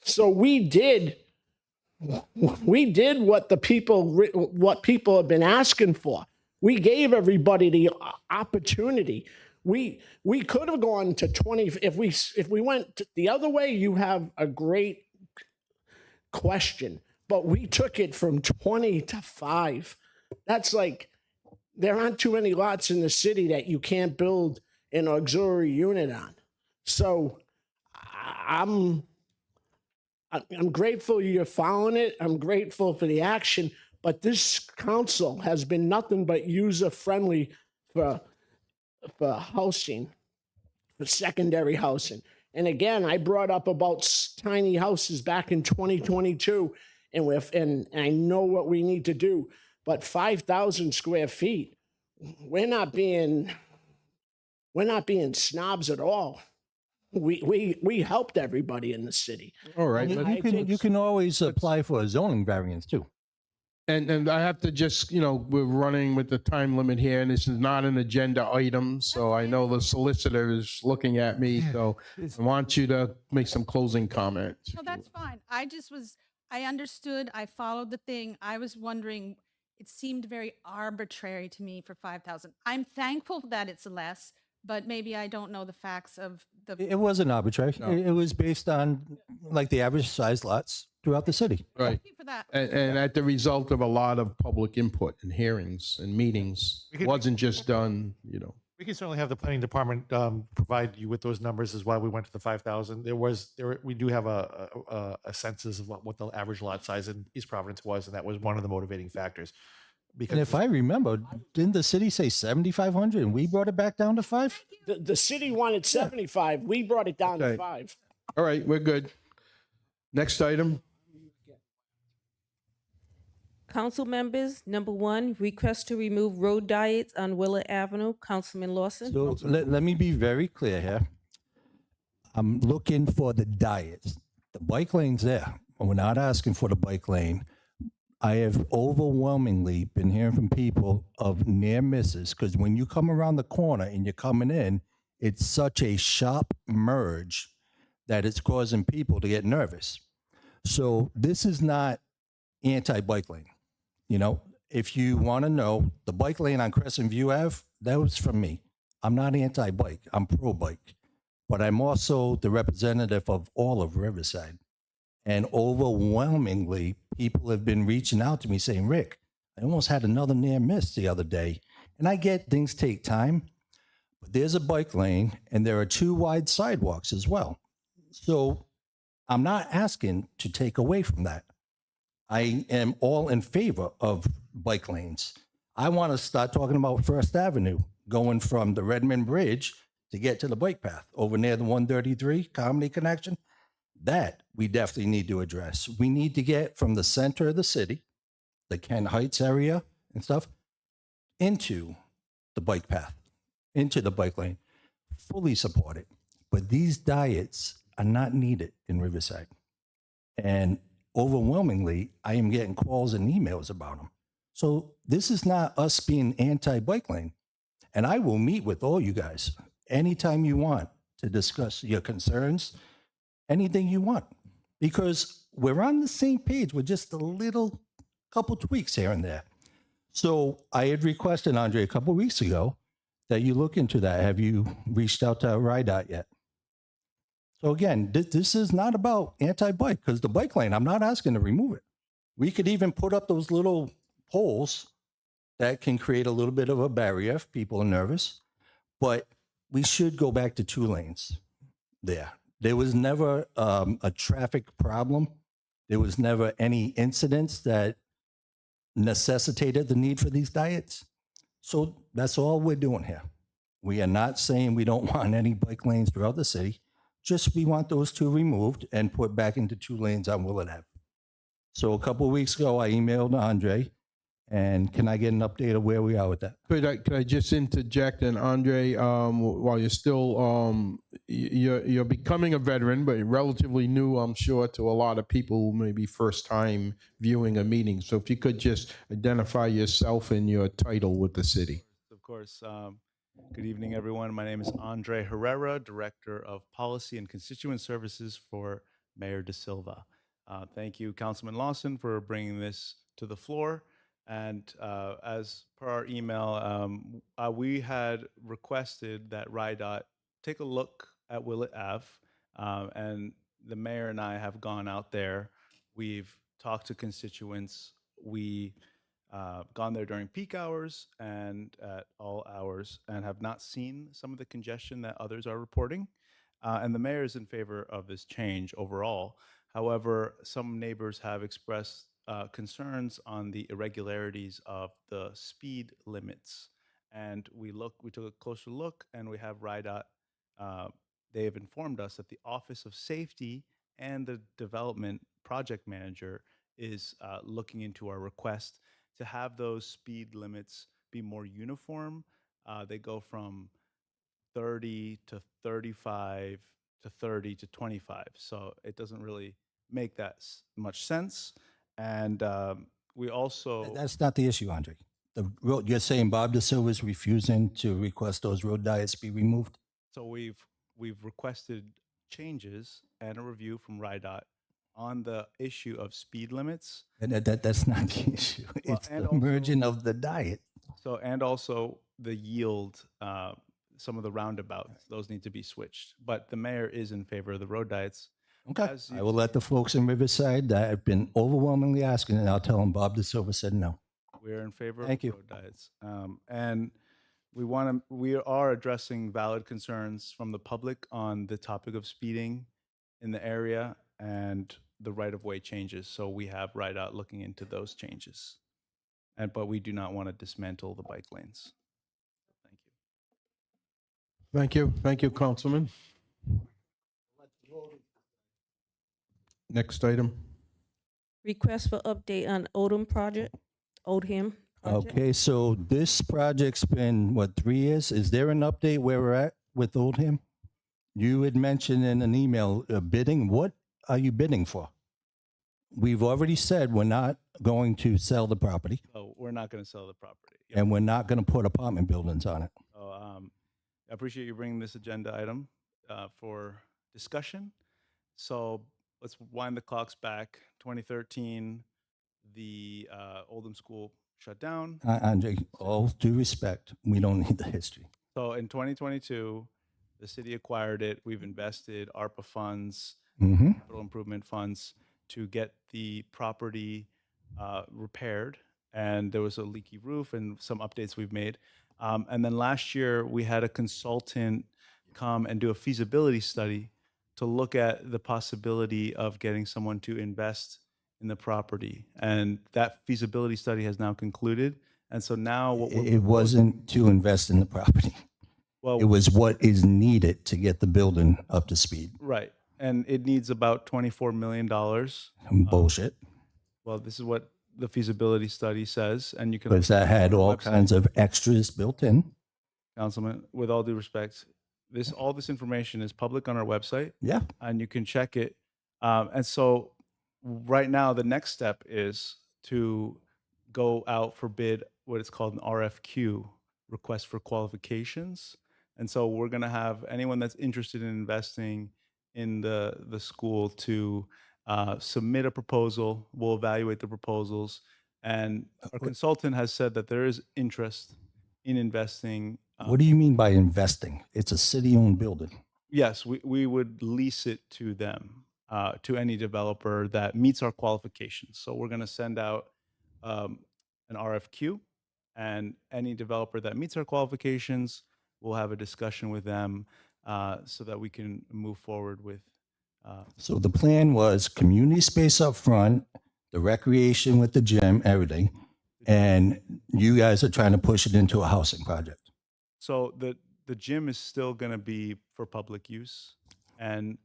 S4: So we did what people have been asking for. We gave everybody the opportunity. We could have gone to 20 if we went the other way. You have a great question, but we took it from 20 to 5. That's like there aren't too many lots in the city that you can't build an auxiliary unit on. So I'm grateful you're following it. I'm grateful for the action, but this council has been nothing but user friendly for housing, for secondary housing. And again, I brought up about tiny houses back in 2022, and I know what we need to do. But 5,000 square feet, we're not being snobs at all. We helped everybody in the city.
S2: All right.
S6: You can always apply for a zoning variance too.
S2: And I have to just, we're running with the time limit here, and this is not an agenda item, so I know the solicitor is looking at me, so I want you to make some closing comments.
S13: no, that's fine. I understood. I followed the thing. I was wondering, it seemed very arbitrary to me for 5,000. I'm thankful that it's less, but maybe I don't know the facts of the.
S6: It wasn't arbitrary.
S2: No.
S6: It was based on like the average size lots throughout the city.
S2: Right.
S13: Thank you for that.
S2: And at the result of a lot of public input and hearings and meetings,
S14: We could-
S2: wasn't just done,
S14: We can certainly have the planning department provide you with those numbers as why we went to the 5,000. We do have a census of what the average lot size in East Providence was, and that was one of the motivating factors. Because
S6: And if I remember, didn't the city say 7,500 and we brought it back down to 5?
S4: The city wanted 75. We brought it down to
S2: Okay.
S4: 5.
S2: All right, we're good. Next item.
S3: Council members, number 1, request to remove road diets on Willard Avenue. Councilman Lawson.
S6: So let me be very clear here. I'm looking for the diets. The bike lane's there. We're not asking for the bike lane. I have overwhelmingly been hearing from people of near misses because when you come around the corner and you're coming in, it's such a sharp merge that it's causing people to get nervous. So this is not anti-bike lane. If you want to know, the bike lane on Crescent View Ave, that was from me. I'm not anti-bike. I'm pro-bike. But I'm also the representative of all of Riverside. And overwhelmingly, people have been reaching out to me saying, Rick, I almost had another near miss the other day. And I get things take time, but there's a bike lane and there are 2 wide sidewalks as well. So I'm not asking to take away from that. I am all in favor of bike lanes. I want to start talking about First Avenue, going from the Redmond Bridge to get to the bike path over near the 133 Comedy Connection. That we definitely need to address. We need to get from the center of the city, the Kent Heights area and stuff, into the bike path, into the bike lane. Fully support it. But these diets are not needed in Riverside. And overwhelmingly, I am getting calls and emails about them. So this is not us being anti-bike lane. And I will meet with all you guys anytime you want to discuss your concerns, anything you want, because we're on the same page with just a little couple tweaks here and there. So I had requested, Andre, a couple weeks ago that you look into that. Have you reached out to RIDOT yet? So again, this is not about anti-bike, because the bike lane, I'm not asking to remove it. We could even put up those little poles that can create a little bit of a barrier if people are nervous, but we should go back to 2 lanes there. There was never a traffic problem. There was never any incidents that necessitated the need for these diets. So that's all we're doing here. We are not saying we don't want any bike lanes throughout the city. Just we want those 2 removed and put back into 2 lanes on Willard Ave. So a couple of weeks ago, I emailed Andre, and can I get an update of where we are with that?
S2: Could I just interject, and Andre, while you're still, you're becoming a veteran, but you're relatively new, I'm sure, to a lot of people who may be first time viewing a meeting. So if you could just identify yourself and your title with the city.
S15: Of course. Good evening, everyone. My name is Andre Herrera, Director of Policy and Constituent Services for Mayor De Silva. Thank you, Councilman Lawson, for bringing this to the floor. And as per our email, we had requested that RIDOT take a look at Willett Ave. And the mayor and I have gone out there. We've talked to constituents. We gone there during peak hours and at all hours and have not seen some of the congestion that others are reporting. And the mayor is in favor of this change overall. However, some neighbors have expressed concerns on the irregularities of the speed limits. And we took a closer look, and we have RIDOT. They have informed us that the Office of Safety and the Development Project Manager is looking into our request to have those speed limits be more uniform. They go from 30 to 35 to 30 to 25. So it doesn't really make that much sense. And we also...
S6: That's not the issue, Andre. The road, you're saying Bob De Silva is refusing to request those road diets be removed?
S15: So we've requested changes and a review from RIDOT on the issue of speed limits.
S6: And that's not the issue.
S15: Well,
S6: it's the merging of the diet.
S15: So, and also the yield, some of the roundabouts, those need to be switched. But the mayor is in favor of the road diets.
S6: Okay. I will let the folks in Riverside that have been overwhelmingly asking, and I'll tell them Bob De Silva said no.
S15: We're in favor
S6: Thank
S15: of
S6: you.
S15: road diets. And we are addressing valid concerns from the public on the topic of speeding in the area and the right-of-way changes. So we have RIDOT looking into those changes. But we do not want to dismantle the bike lanes. Thank you.
S2: Thank you. Thank you, Councilman. Next item.
S3: Request for update on Oldham project.
S6: Okay, so this project's been, what, 3 years? Is there an update where we're at with Oldham? You had mentioned in an email bidding. What are you bidding for? We've already said we're not going to sell the property.
S15: So we're not going to sell the property.
S6: And we're not going to put apartment buildings on it.
S15: So I appreciate you bringing this agenda item for discussion. So let's wind the clocks back. 2013, the Oldham School shut down.
S6: Andre, all due respect, we don't need the history.
S15: So in 2022, the city acquired it. We've invested ARPA funds,
S6: Mm-hmm.
S15: capital improvement funds, to get the property repaired. And there was a leaky roof and some updates we've made. And then last year, we had a consultant come and do a feasibility study to look at the possibility of getting someone to invest in the property. And that feasibility study has now concluded. And so now what we're
S6: It wasn't to invest in the property.
S15: Well,
S6: It was what is needed to get the building up to speed.
S15: right. And it needs about $24 million.
S6: Bullshit.
S15: Well, this is what the feasibility study says, and you can.
S6: Because that had all
S15: website.
S6: kinds of extras built in.
S15: Councilman, with all due respect, all this information is public on our website.
S6: Yeah.
S15: And you can check it. And so right now, the next step is to go out for bid, what is called an RFQ, request for qualifications. And so we're going to have anyone that's interested in investing in the school to submit a proposal. We'll evaluate the proposals. And our consultant has said that there is interest in investing.
S6: What do you mean by investing? It's a city-owned building.
S15: Yes, we would lease it to them, to any developer that meets our qualifications. So we're going to send out an RFQ, and any developer that meets our qualifications, we'll have a discussion with them so that we can move forward with.
S6: So the plan was community space up front, the recreation with the gym, everything, and you guys are trying to push it into a housing project.
S15: So the gym is still going to be for public use, and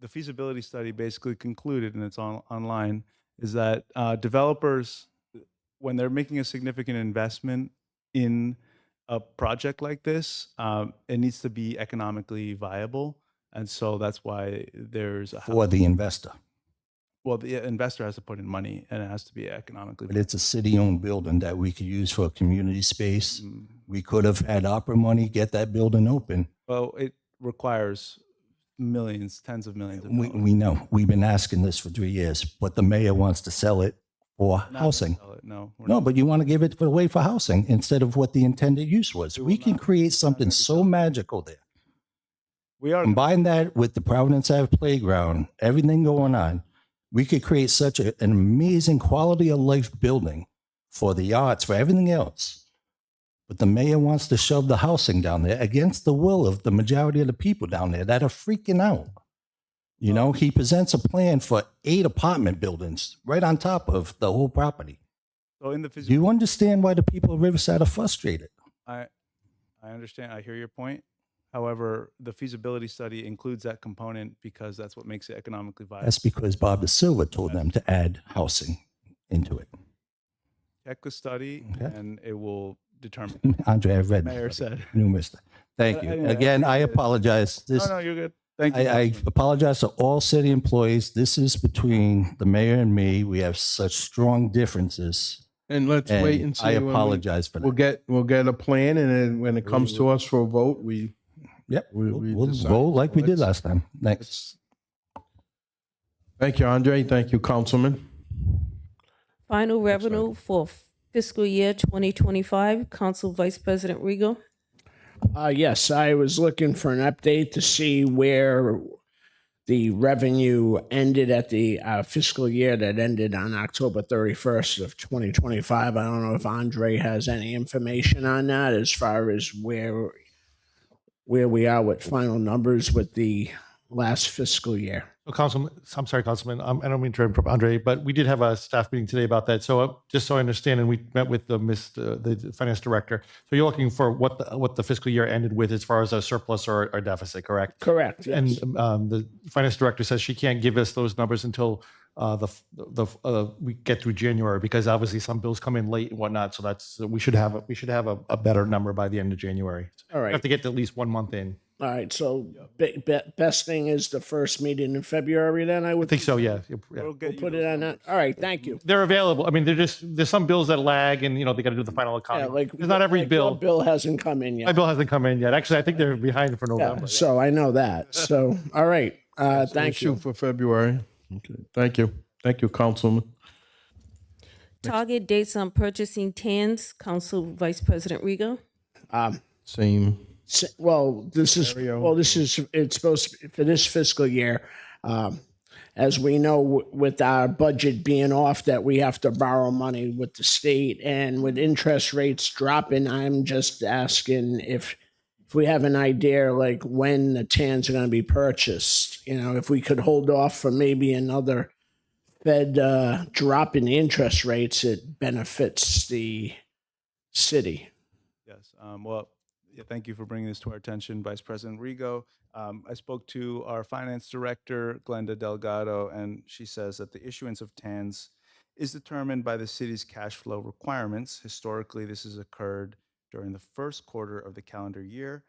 S15: the feasibility study basically concluded, and it's online, is that developers, when they're making a significant investment in a project like this, it needs to be economically viable. And so that's why there's a
S6: For the investor.
S15: well, the investor has to put in money and it has to be economically
S6: But it's a city-owned building that we could use for a community space.
S15: Mm.
S6: We could have had opera money, get that building open.
S15: Well, it requires millions, tens of millions of
S6: We,
S15: dollars.
S6: we know, we've been asking this for 3 years, but the mayor wants to sell it for
S15: Not to
S6: housing.
S15: sell it, no, we're
S6: No,
S15: not.
S6: but you want to give it away for housing instead of what the intended use was.
S15: We will
S6: We can
S15: not.
S6: create something so magical there.
S15: We are
S6: Combine that with the Providence Ave playground, everything going on, we could create such an amazing quality of life building for the arts, for everything else. But the mayor wants to shove the housing down there against the will of the majority of the people down there that are freaking out. You know, he presents a plan for 8 apartment buildings right on top of the whole property.
S15: So in the
S6: Do you understand why the people of Riverside are frustrated?
S15: I understand. I hear your point. However, the feasibility study includes that component because that's what makes it economically viable.
S6: That's because Bob De Silva told them to add housing into it.
S15: Check the study
S6: Okay.
S15: and it will determine.
S6: Andre, I've read
S15: Mayor
S6: this
S15: said.
S6: numerous times. Thank you.
S15: Anyway,
S6: Again, I
S15: appreciate it.
S6: apologize. This,
S15: No, you're good. Thank you.
S6: I
S15: Councilman.
S6: apologize to all city employees. This is between the mayor and me. We have such strong differences.
S2: And let's
S6: And
S2: wait and see.
S6: I
S2: when we-
S6: apologize for that.
S2: We'll get a plan, and then when it comes to us for a vote,
S6: Yep,
S2: we
S6: we'll
S2: decide.
S6: vote like we did
S2: Let's-
S6: last time. Next.
S2: Thank you, Andre. Thank you, Councilman.
S3: Final revenue for fiscal year 2025, Council Vice President Rego.
S4: Yes, I was looking for an update to see where the revenue ended at the fiscal year that ended on October 31st of 2025. I don't know if Andre has any information on that as far as where we are with final numbers with the last fiscal year.
S14: Oh, Councilman, I'm sorry, Councilman. I don't mean to interrupt Andre, but we did have a staff meeting today about that. So just so I understand, and we met with the finance director. So you're looking for what the fiscal year ended with as far as a surplus or a deficit, correct?
S4: Correct. Yes.
S14: And the finance director says she can't give us those numbers until we get through January, because obviously some bills come in late and whatnot. So we should have a better number by the end of January.
S4: All
S14: We
S4: right.
S14: have to get to at least 1 month in.
S4: All right. So best thing is the first meeting in February. Then I
S14: I
S4: would
S14: think so. Yeah. Yeah.
S15: We'll get
S4: We'll
S15: you
S4: put
S15: those
S4: it on
S15: numbers.
S4: that. All right. Thank you.
S14: They're available. I mean, there's some bills that lag, and they got to do the final accounting.
S4: Yeah, like
S14: There's not every
S4: like your
S14: bill.
S4: bill hasn't come in
S14: My
S4: yet.
S14: bill hasn't come in yet. Actually, I think they're behind for
S4: Yeah,
S14: November.
S4: so I know that. So all right.
S2: So
S4: Thank
S2: shoot
S4: you.
S2: for February. Okay. Thank you. Thank you, Councilman.
S3: Target dates on purchasing TANs, Council Vice President Rego.
S2: Same.
S4: This is it's supposed to be for this fiscal year. As we know, with our budget being off, that we have to borrow money with the state, and with interest rates dropping, I'm just asking if we have an idea like when the TANs are going to be purchased. If we could hold off for maybe another Fed drop in the interest rates, it benefits the city.
S15: Yes. Well, yeah, thank you for bringing this to our attention, Vice President Rego. I spoke to our finance director, Glenda Delgado, and she says that the issuance of TANs is determined by the city's cash flow requirements. Historically, this has occurred during the first quarter of the calendar year.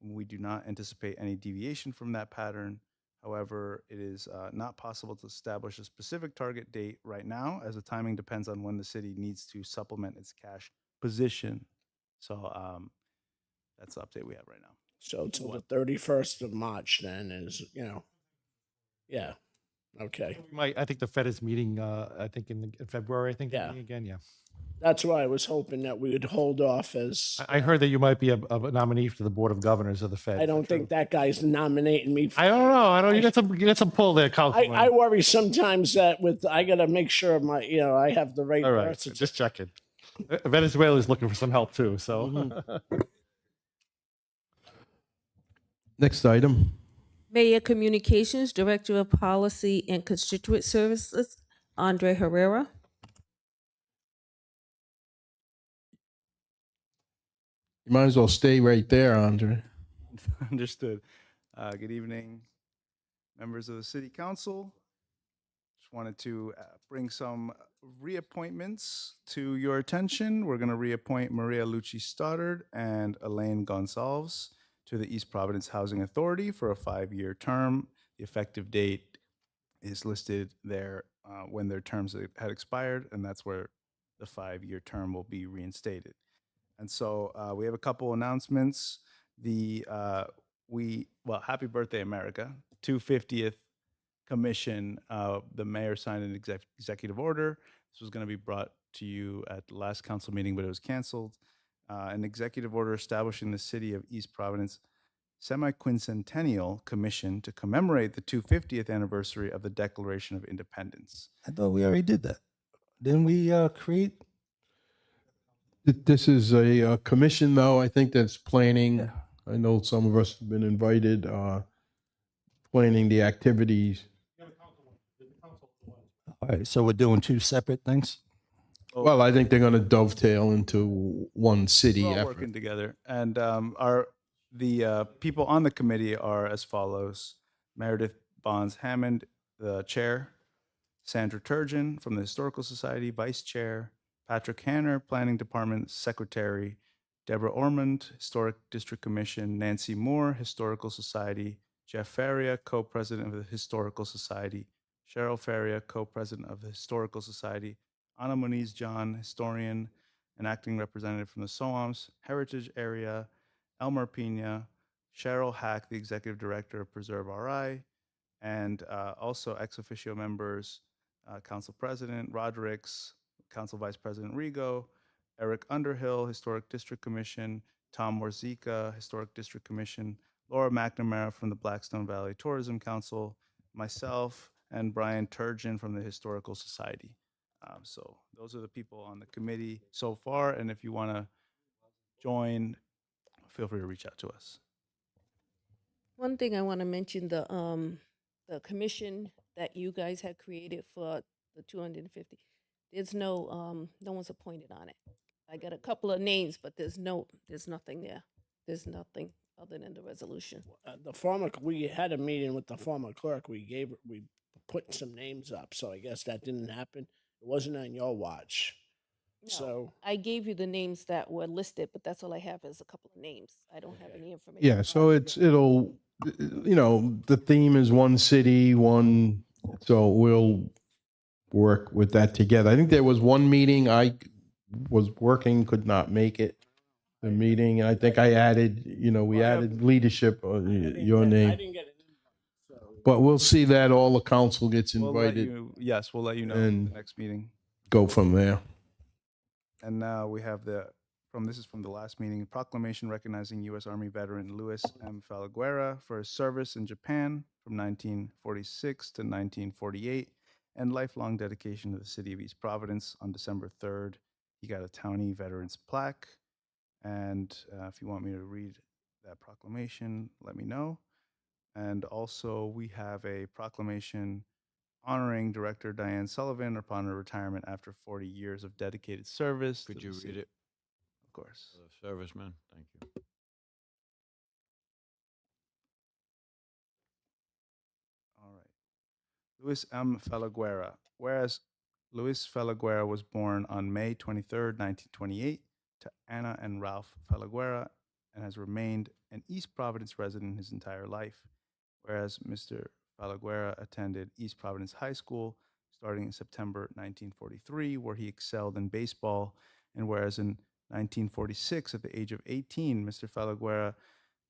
S15: We do not anticipate any deviation from that pattern. However, it is not possible to establish a specific target date right now, as the timing depends on when the city needs to supplement its cash position. So that's the update we have right now.
S4: So till the 31st of March, then is, yeah. Okay.
S14: I think the Fed is meeting. I think in February. I think they're
S4: Yeah.
S14: meeting again. Yeah.
S4: That's why I was hoping that we would hold off as,
S14: I heard that you might be a nominee for the Board of Governors of the Fed.
S4: I don't think that guy's nominating me.
S14: I don't know. I don't. You got some pull there, Councilman.
S4: I worry sometimes that I got to make sure I have the right
S14: All right.
S4: birth certificate.
S14: Just checking. Venezuela is looking for some help too. So.
S4: Mm-hmm.
S2: Next item.
S3: Mayor Communications, Director of Policy and Constituent Services, Andre Herrera.
S2: You might as well stay right there, Andre.
S15: Understood. Good evening, members of the City Council. Just Just wanted to bring some reappointments to your attention. We're going to reappoint Maria Lucci Stoddard and Elaine Gonsalves to the East Providence Housing Authority for a 5-year term. The effective date is listed there when their terms had expired, and that's where the 5-year term will be reinstated. And so we have a couple announcements. Happy birthday, America! 250th commission. The mayor signed an executive order. This was going to be brought to you at the last council meeting, but it was canceled. An executive order establishing the city of East Providence Semi-Quincentennial Commission to commemorate the 250th anniversary of the Declaration of Independence.
S6: I thought we already did that. Didn't we create?
S2: This is a commission, though, I think that's planning. I know some of us have been invited, planning the activities.
S6: All right, so we're doing two separate things?
S2: Well, I think they're going to dovetail into one city
S15: We're all
S2: effort.
S15: working together. And the people on the committee are as follows: Meredith Bonds Hammond, the chair; Sandra Turgeon from the Historical Society, vice chair; Patrick Hanner, Planning Department secretary; Deborah Ormond, Historic District Commission; Nancy Moore, Historical Society; Jeff Faria, co-president of the Historical Society; Cheryl Faria, co-president of the Historical Society; Ana Moniz John, historian and acting representative from the SOAMS Heritage Area; Elmer Pina; Cheryl Hack, the executive director of Preserve RI; and also ex officio members, Council President Rodericks, Council Vice President Rigo, Eric Underhill, Historic District Commission; Tom Warzika, Historic District Commission; Laura McNamara from the Blackstone Valley Tourism Council; myself, and Brian Turgeon from the Historical Society. So those are the people on the committee so far, and if you want to join, feel free to reach out to us.
S3: One thing I want to mention, the commission that you guys had created for the 250, there's no one's appointed on it. I got a couple of names, but there's nothing there. There's nothing other than the resolution.
S4: We had a meeting with the former clerk. We put some names up, so I guess that didn't happen. It wasn't on your watch.
S3: No,
S4: So
S3: I gave you the names that were listed, but that's all I have is a couple of names. I don't have any information.
S2: Yeah, so it'll, the theme is one city, so we'll work with that together. I think there was one meeting I was working, could not make it, the meeting, and I think I added, we added leadership, your
S4: I
S2: name.
S4: didn't get an invite. So
S2: But we'll see that all the council gets
S15: We'll let
S2: invited,
S15: we'll let you know
S2: and
S15: at the next meeting.
S2: go from there.
S15: And now we have this is from the last meeting, proclamation recognizing U.S. Army veteran Luis M. Falaguera for his service in Japan from 1946 to 1948 and lifelong dedication to the city of East Providence. On December 3rd, he got a Townie Veterans Plaque. And if you want me to read that proclamation, let me know. And also we have a proclamation honoring Director Diane Sullivan upon her retirement after 40 years of dedicated service.
S9: Could you read it?
S15: Of course.
S9: Serviceman, thank you.
S15: All right. Luis M. Falaguera. Whereas Luis Falaguera was born on May 23rd, 1928, to Anna and Ralph Falaguera, and has remained an East Providence resident his entire life. Whereas Mr. Falaguera attended East Providence High School starting in September 1943, where he excelled in baseball. And whereas in 1946, at the age of 18, Mr. Falaguera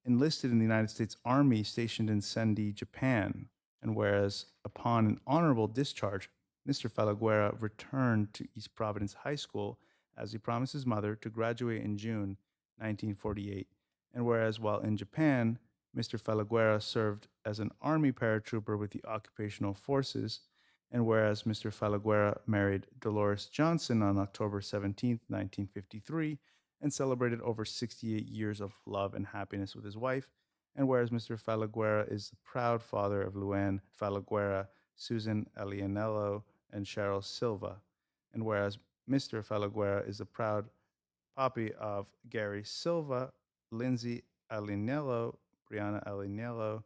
S15: enlisted in the United States Army stationed in Sendi, Japan. And whereas upon an honorable discharge, Mr. Falaguera returned to East Providence High School as he promised his mother to graduate in June 1948. And whereas while in Japan, Mr. Falaguera served as an Army paratrooper with the Occupational Forces, and whereas Mr. Falaguera married Dolores Johnson on October 17, 1953, and celebrated over 68 years of love and happiness with his wife, and whereas Mr. Falaguera is the proud father of Luann Falaguera, Susan Alianello, and Cheryl Silva, and whereas Mr. Falaguera is the proud papi of Gary Silva, Lindsay Alianello, Brianna Alianello,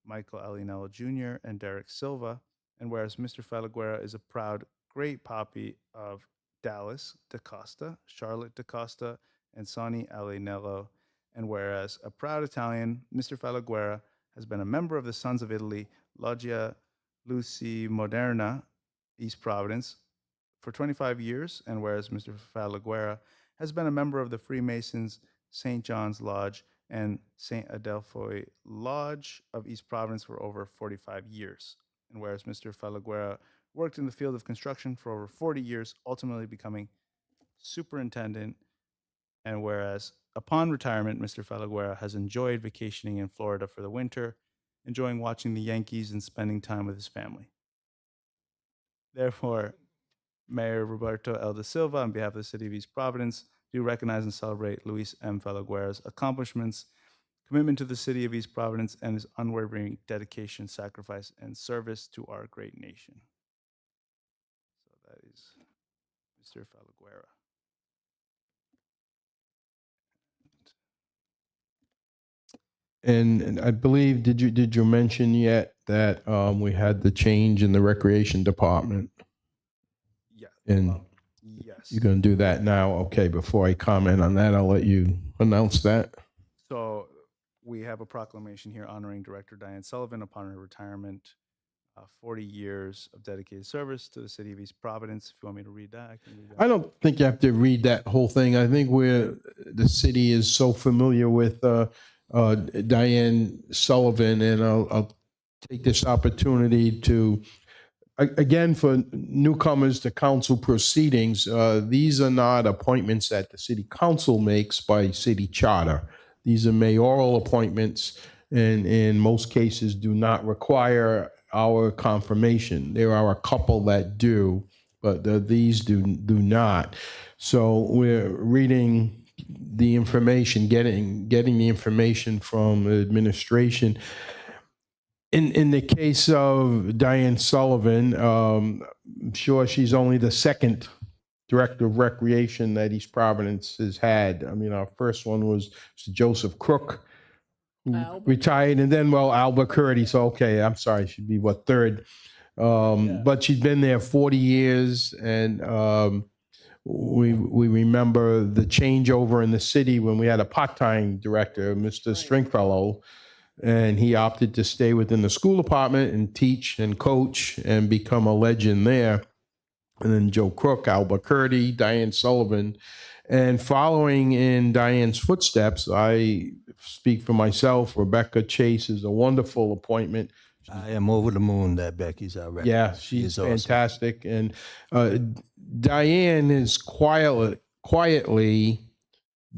S15: Michael Alianello Jr., and Derek Silva, and whereas Mr. Falaguera is a proud great poppy of Dallas DaCosta, Charlotte DaCosta, and Sonny Alinello, and whereas a proud Italian, Mr. Falaguera has been a member of the Sons of Italy, Loggia Luci Moderna, East Providence, for 25 years, and whereas Mr. Falaguera has been a member of the Freemasons, St. John's Lodge, and St. Adelphoi Lodge of East Providence for over 45 years. And whereas Mr. Falaguera worked in the field of construction for over 40 years, ultimately becoming superintendent. And whereas upon retirement, Mr. Falaguera has enjoyed vacationing in Florida for the winter, enjoying watching the Yankees and spending time with his family. Therefore, Mayor Roberto L. Da Silva, on behalf of the City of East Providence, do recognize and celebrate Luis M. Falaguera's accomplishments, commitment to the City of East Providence, and his unwavering dedication, sacrifice, and service to our great nation. So that is Mr. Falaguera.
S2: And I believe, did you mention yet that we had the change in the recreation department?
S15: Yeah.
S2: And
S15: Yes.
S2: you're going to do that now? Okay, before I comment on that, I'll let you announce that.
S15: So we have a proclamation here honoring Director Diane Sullivan upon her retirement. 40 years of dedicated service to the City of East Providence. If you want me to read that, I can read that.
S2: I don't think you have to read that whole thing. I think the city is so familiar with Diane Sullivan, and I'll take this opportunity to, again, for newcomers to council proceedings, these are not appointments that the city council makes by city charter. These are mayoral appointments, and in most cases do not require our confirmation. There are a couple that do, but these do not. So we're reading the information, getting the information from the administration. In the case of Diane Sullivan, I'm sure she's only the second director of recreation that East Providence has had. I mean, our first one was Joseph Crook, who retired, and then, Albert Curdy. So, okay, I'm sorry, she'd be third. But she's been there 40 years, and we remember the changeover in the city when we had a part-time director, Mr. Stringfellow, and he opted to stay within the school department and teach and coach and become a legend there. And then Joe Crook, Albert Curdy, Diane Sullivan. And following in Diane's footsteps, I speak for myself, Rebecca Chase is a wonderful appointment.
S6: I am over the moon that Becky's our rep.
S2: Yeah,
S6: She
S2: she's
S6: is awesome.
S2: fantastic. And Diane has quietly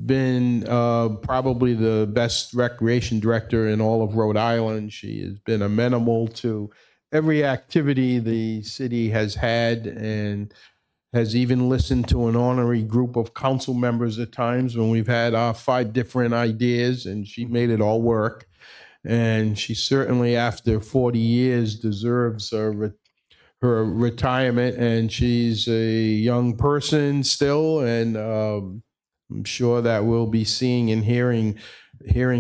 S2: been probably the best recreation director in all of Rhode Island. She has been amenable to every activity the city has had, and has even listened to an honorary group of council members at times when we've had 5 different ideas, and she made it all work. And she certainly, after 40 years, deserves her retirement. And she's a young person still, and I'm sure that we'll be seeing and hearing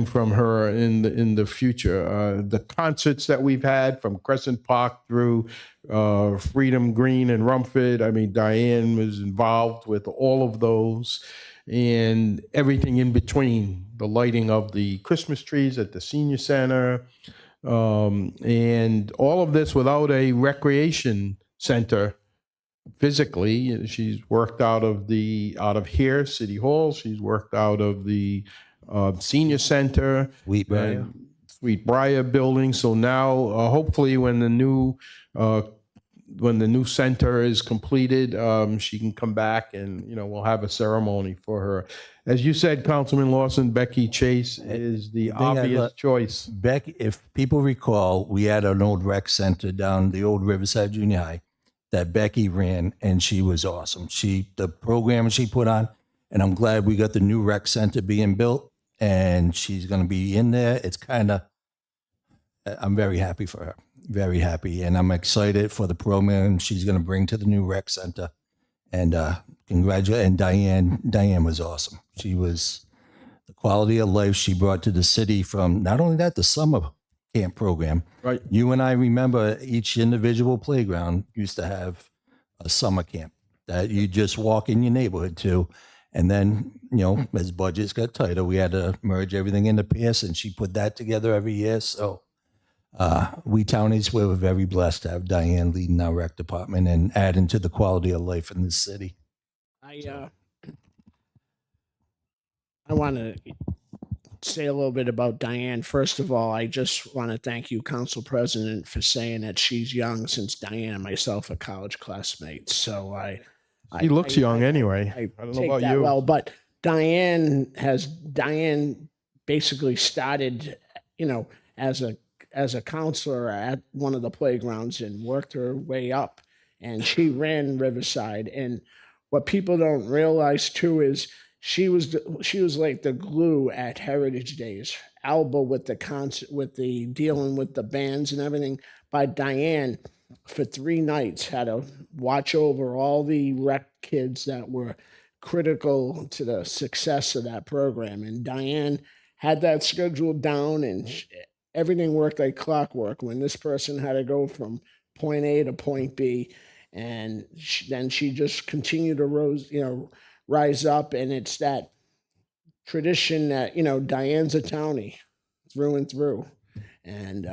S2: from her in the future. The concerts that we've had from Crescent Park through Freedom Green and Rumford, I mean, Diane was involved with all of those and everything in between, the lighting of the Christmas trees at the senior center, and all of this without a recreation center. Physically, she's worked out of here, City Hall. She's worked out of the senior center, Sweet Briar building. So now, hopefully, when the new center is completed, she can come back, and we'll have a ceremony for her. As you said, Councilman Lawson, Becky Chase is the obvious choice.
S6: Becky, if people recall, we had an old rec center down the old Riverside Junior High that Becky ran, and she was awesome. The program she put on, and I'm glad we got the new rec center being built, and she's going to be in there. It's I'm very happy for her, very happy, and I'm excited for the program she's going to bring to the new rec center. And congratulate, and Diane was awesome. She was the quality of life she brought to the city from not only that, the summer camp program.
S2: Right.
S6: You and I remember each individual playground used to have a summer camp that you just walk in your neighborhood to. And then, as budgets got tighter, we had to merge everything into Pierce, and she put that together every year. So we townies were very blessed to have Diane leading our rec department and adding to the quality of life in this city.
S4: I want to say a little bit about Diane. First of all, I just want to thank you, Council President, for saying that she's young, since Diane and myself are college classmates. So
S2: He looks young anyway.
S4: I
S2: don't know
S4: take
S2: about
S4: that
S2: you.
S4: well, but Diane basically started, as a counselor at one of the playgrounds and worked her way up, and she ran Riverside. And what people don't realize too is she was like the glue at Heritage Days. Alba with the concert, with the dealing with the bands and everything. But Diane, for 3 nights, had to watch over all the rec kids that were critical to the success of that program. And Diane had that scheduled down, and everything worked like clockwork. When this person had to go from point A to point B, and then she just continued to rise up. And it's that tradition that, Diane's a townie through and through. And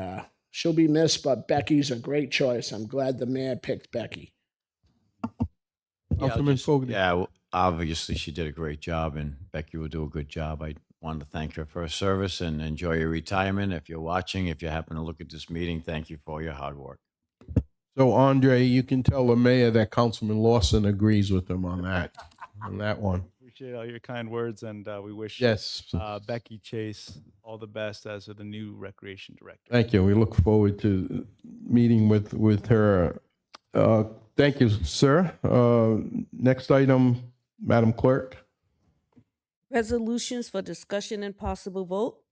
S4: she'll be missed, but Becky's a great choice. I'm glad the mayor picked Becky.
S2: Councilman Fogarty.
S9: Yeah, well, obviously she did a great job, and Becky will do a good job. I wanted to thank her for her service and enjoy your retirement. If you're watching, if you happen to look at this meeting, thank you for all your hard work.
S2: So, Andre, you can tell the mayor that Councilman Lawson agrees with him on that one.
S15: Appreciate all your kind words, and we wish
S2: Yes.
S15: Becky Chase all the best as the new recreation director.
S2: Thank you. We look forward to meeting with her. Thank you, sir. Next item, Madam Clerk.
S3: Resolutions for discussion and possible vote.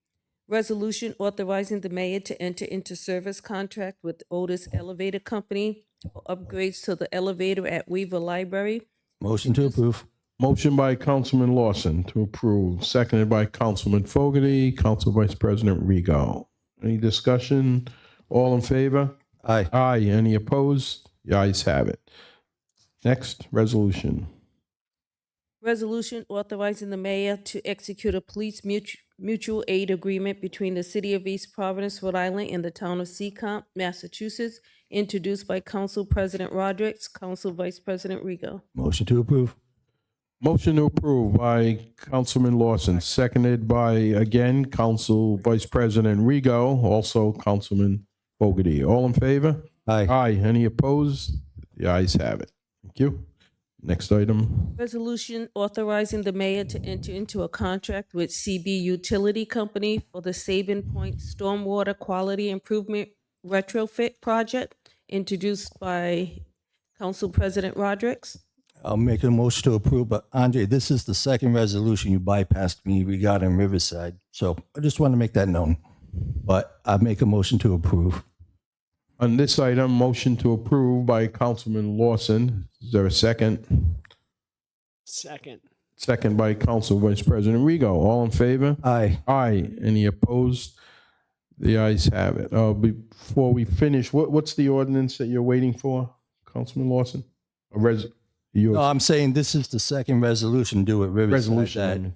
S3: Resolution authorizing the mayor to enter into service contract with Otis Elevator Company for upgrades to the elevator at Weaver Library.
S6: Motion to approve.
S2: Motion by Councilman Lawson to approve, seconded by Councilman Fogarty. Council Vice President Rigo. Any discussion? All in favor?
S6: Aye.
S2: Aye. Any opposed? The ayes have it. Next, resolution.
S3: Resolution authorizing the mayor to execute a police mutual aid agreement between the city of East Providence, Rhode Island, and the town of Seacombe, Massachusetts, introduced by Council President Rodrick, Council Vice President Rigo.
S6: Motion to approve.
S2: Motion to approve by Councilman Lawson, seconded by, again, Council Vice President Rigo, also Councilman Fogarty. All in favor?
S6: Aye.
S2: Aye. Any opposed? The ayes have it. Thank you. Next item.
S3: Resolution authorizing the mayor to enter into a contract with CB Utility Company for the Sabin Point Stormwater Quality Improvement Retrofit Project, introduced by Council President Rodrick.
S6: I'll make a motion to approve, but Andre, this is the second resolution you bypassed me regarding Riverside. So I just want to make that known. But I make a motion to approve.
S2: On this item, motion to approve by Councilman Lawson. Is there a second?
S4: Second.
S2: Second by Council Vice President Rigo. All in favor?
S6: Aye.
S2: Aye. Any opposed? The ayes have it. Before we finish, what's the ordinance that you're waiting for, Councilman Lawson?
S6: No, I'm saying this is the second resolution due at Riverside.
S2: Resolution.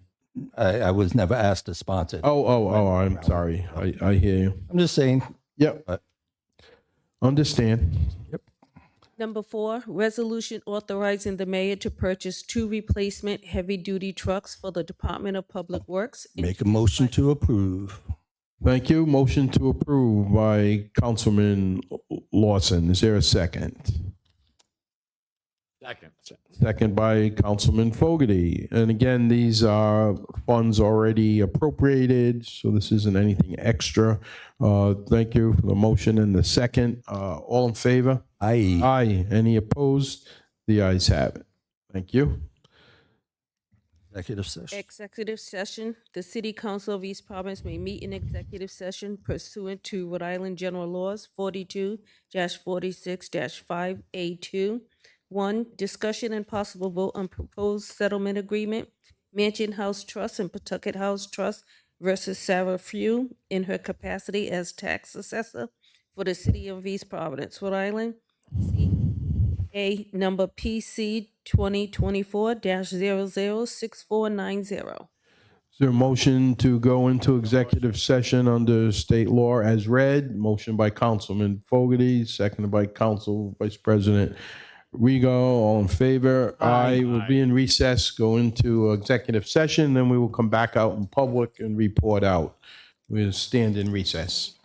S6: I was never asked to sponsor it.
S2: Oh, I'm sorry. I hear you.
S6: I'm just saying.
S2: Yep. Understand.
S6: Yep.
S3: Number 4, resolution authorizing the mayor to purchase 2 replacement heavy-duty trucks for the Department of Public Works.
S6: Make a motion to approve.
S2: Thank you. Motion to approve by Councilman Lawson. Is there a second?
S9: Second.
S2: Second by Councilman Fogarty. And again, these are funds already appropriated, so this isn't anything extra. Thank you for the motion and the second. All in favor?
S6: Aye.
S2: Aye. Any opposed? The ayes have it. Thank you.
S6: Executive session.
S3: Executive session. The City Council of East Providence may meet in executive session pursuant to Rhode Island General Laws 42-46-5A2. 1, discussion and possible vote on proposed settlement agreement, Mansion House Trust and Pawtucket House Trust versus Sarah Few in her capacity as tax assessor for the city of East Providence, Rhode Island. A number PC 2024-006490.
S2: Is there a motion to go into executive session under state law as read? Motion by Councilman Fogarty, seconded by Council Vice President Rego. All in favor?
S4: Aye.
S2: We'll be in recess, go into executive session, then we will come back out in public and report out. We'll stand in recess.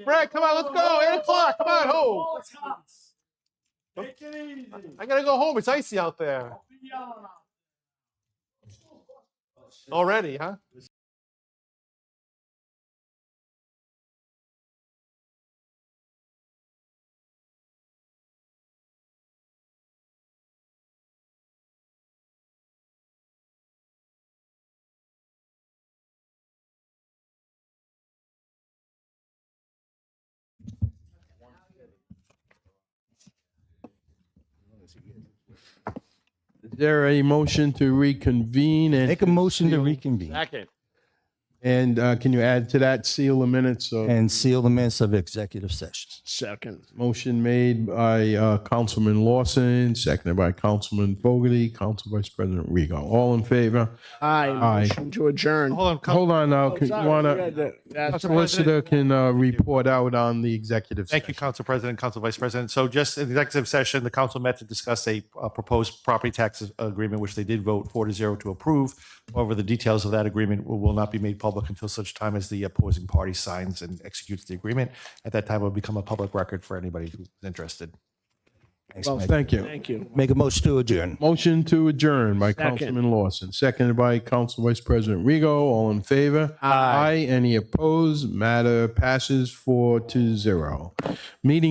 S14: Brad, come on, let's go. 8 o'clock. Come on, home. I gotta go home. It's icy out there. Already, huh?
S2: Is there a motion to reconvene? And
S6: Make a motion to reconvene
S9: Second.
S2: And can you add to that, seal the minutes?
S6: and seal the minutes of executive sessions.
S4: Second.
S2: Motion made by Councilman Lawson, seconded by Councilman Fogarty, Council Vice President Rigo. All in favor?
S4: Aye.
S2: Aye.
S4: Motion to adjourn.
S2: Hold on now.
S4: Oh, sorry, that's-
S2: Solicitor can report out on the executive session.
S14: Thank you, Council President, Council Vice President. So just in the executive session, the council met to discuss a proposed property tax agreement, which they did vote 4-0 to approve. However, the details of that agreement will not be made public until such time as the opposing party signs and executes the agreement. At that time, it will become a public record for anybody who's interested.
S6: Thanks,
S4: Well,
S6: Mike.
S2: Thank you.
S4: Thank you.
S6: Make a motion to adjourn.
S2: Motion to adjourn by
S4: Second.
S2: Councilman Lawson, seconded by Council Vice President Rigo. All in favor?
S4: Aye.
S2: Any opposed? Matter passes 4-0. Meeting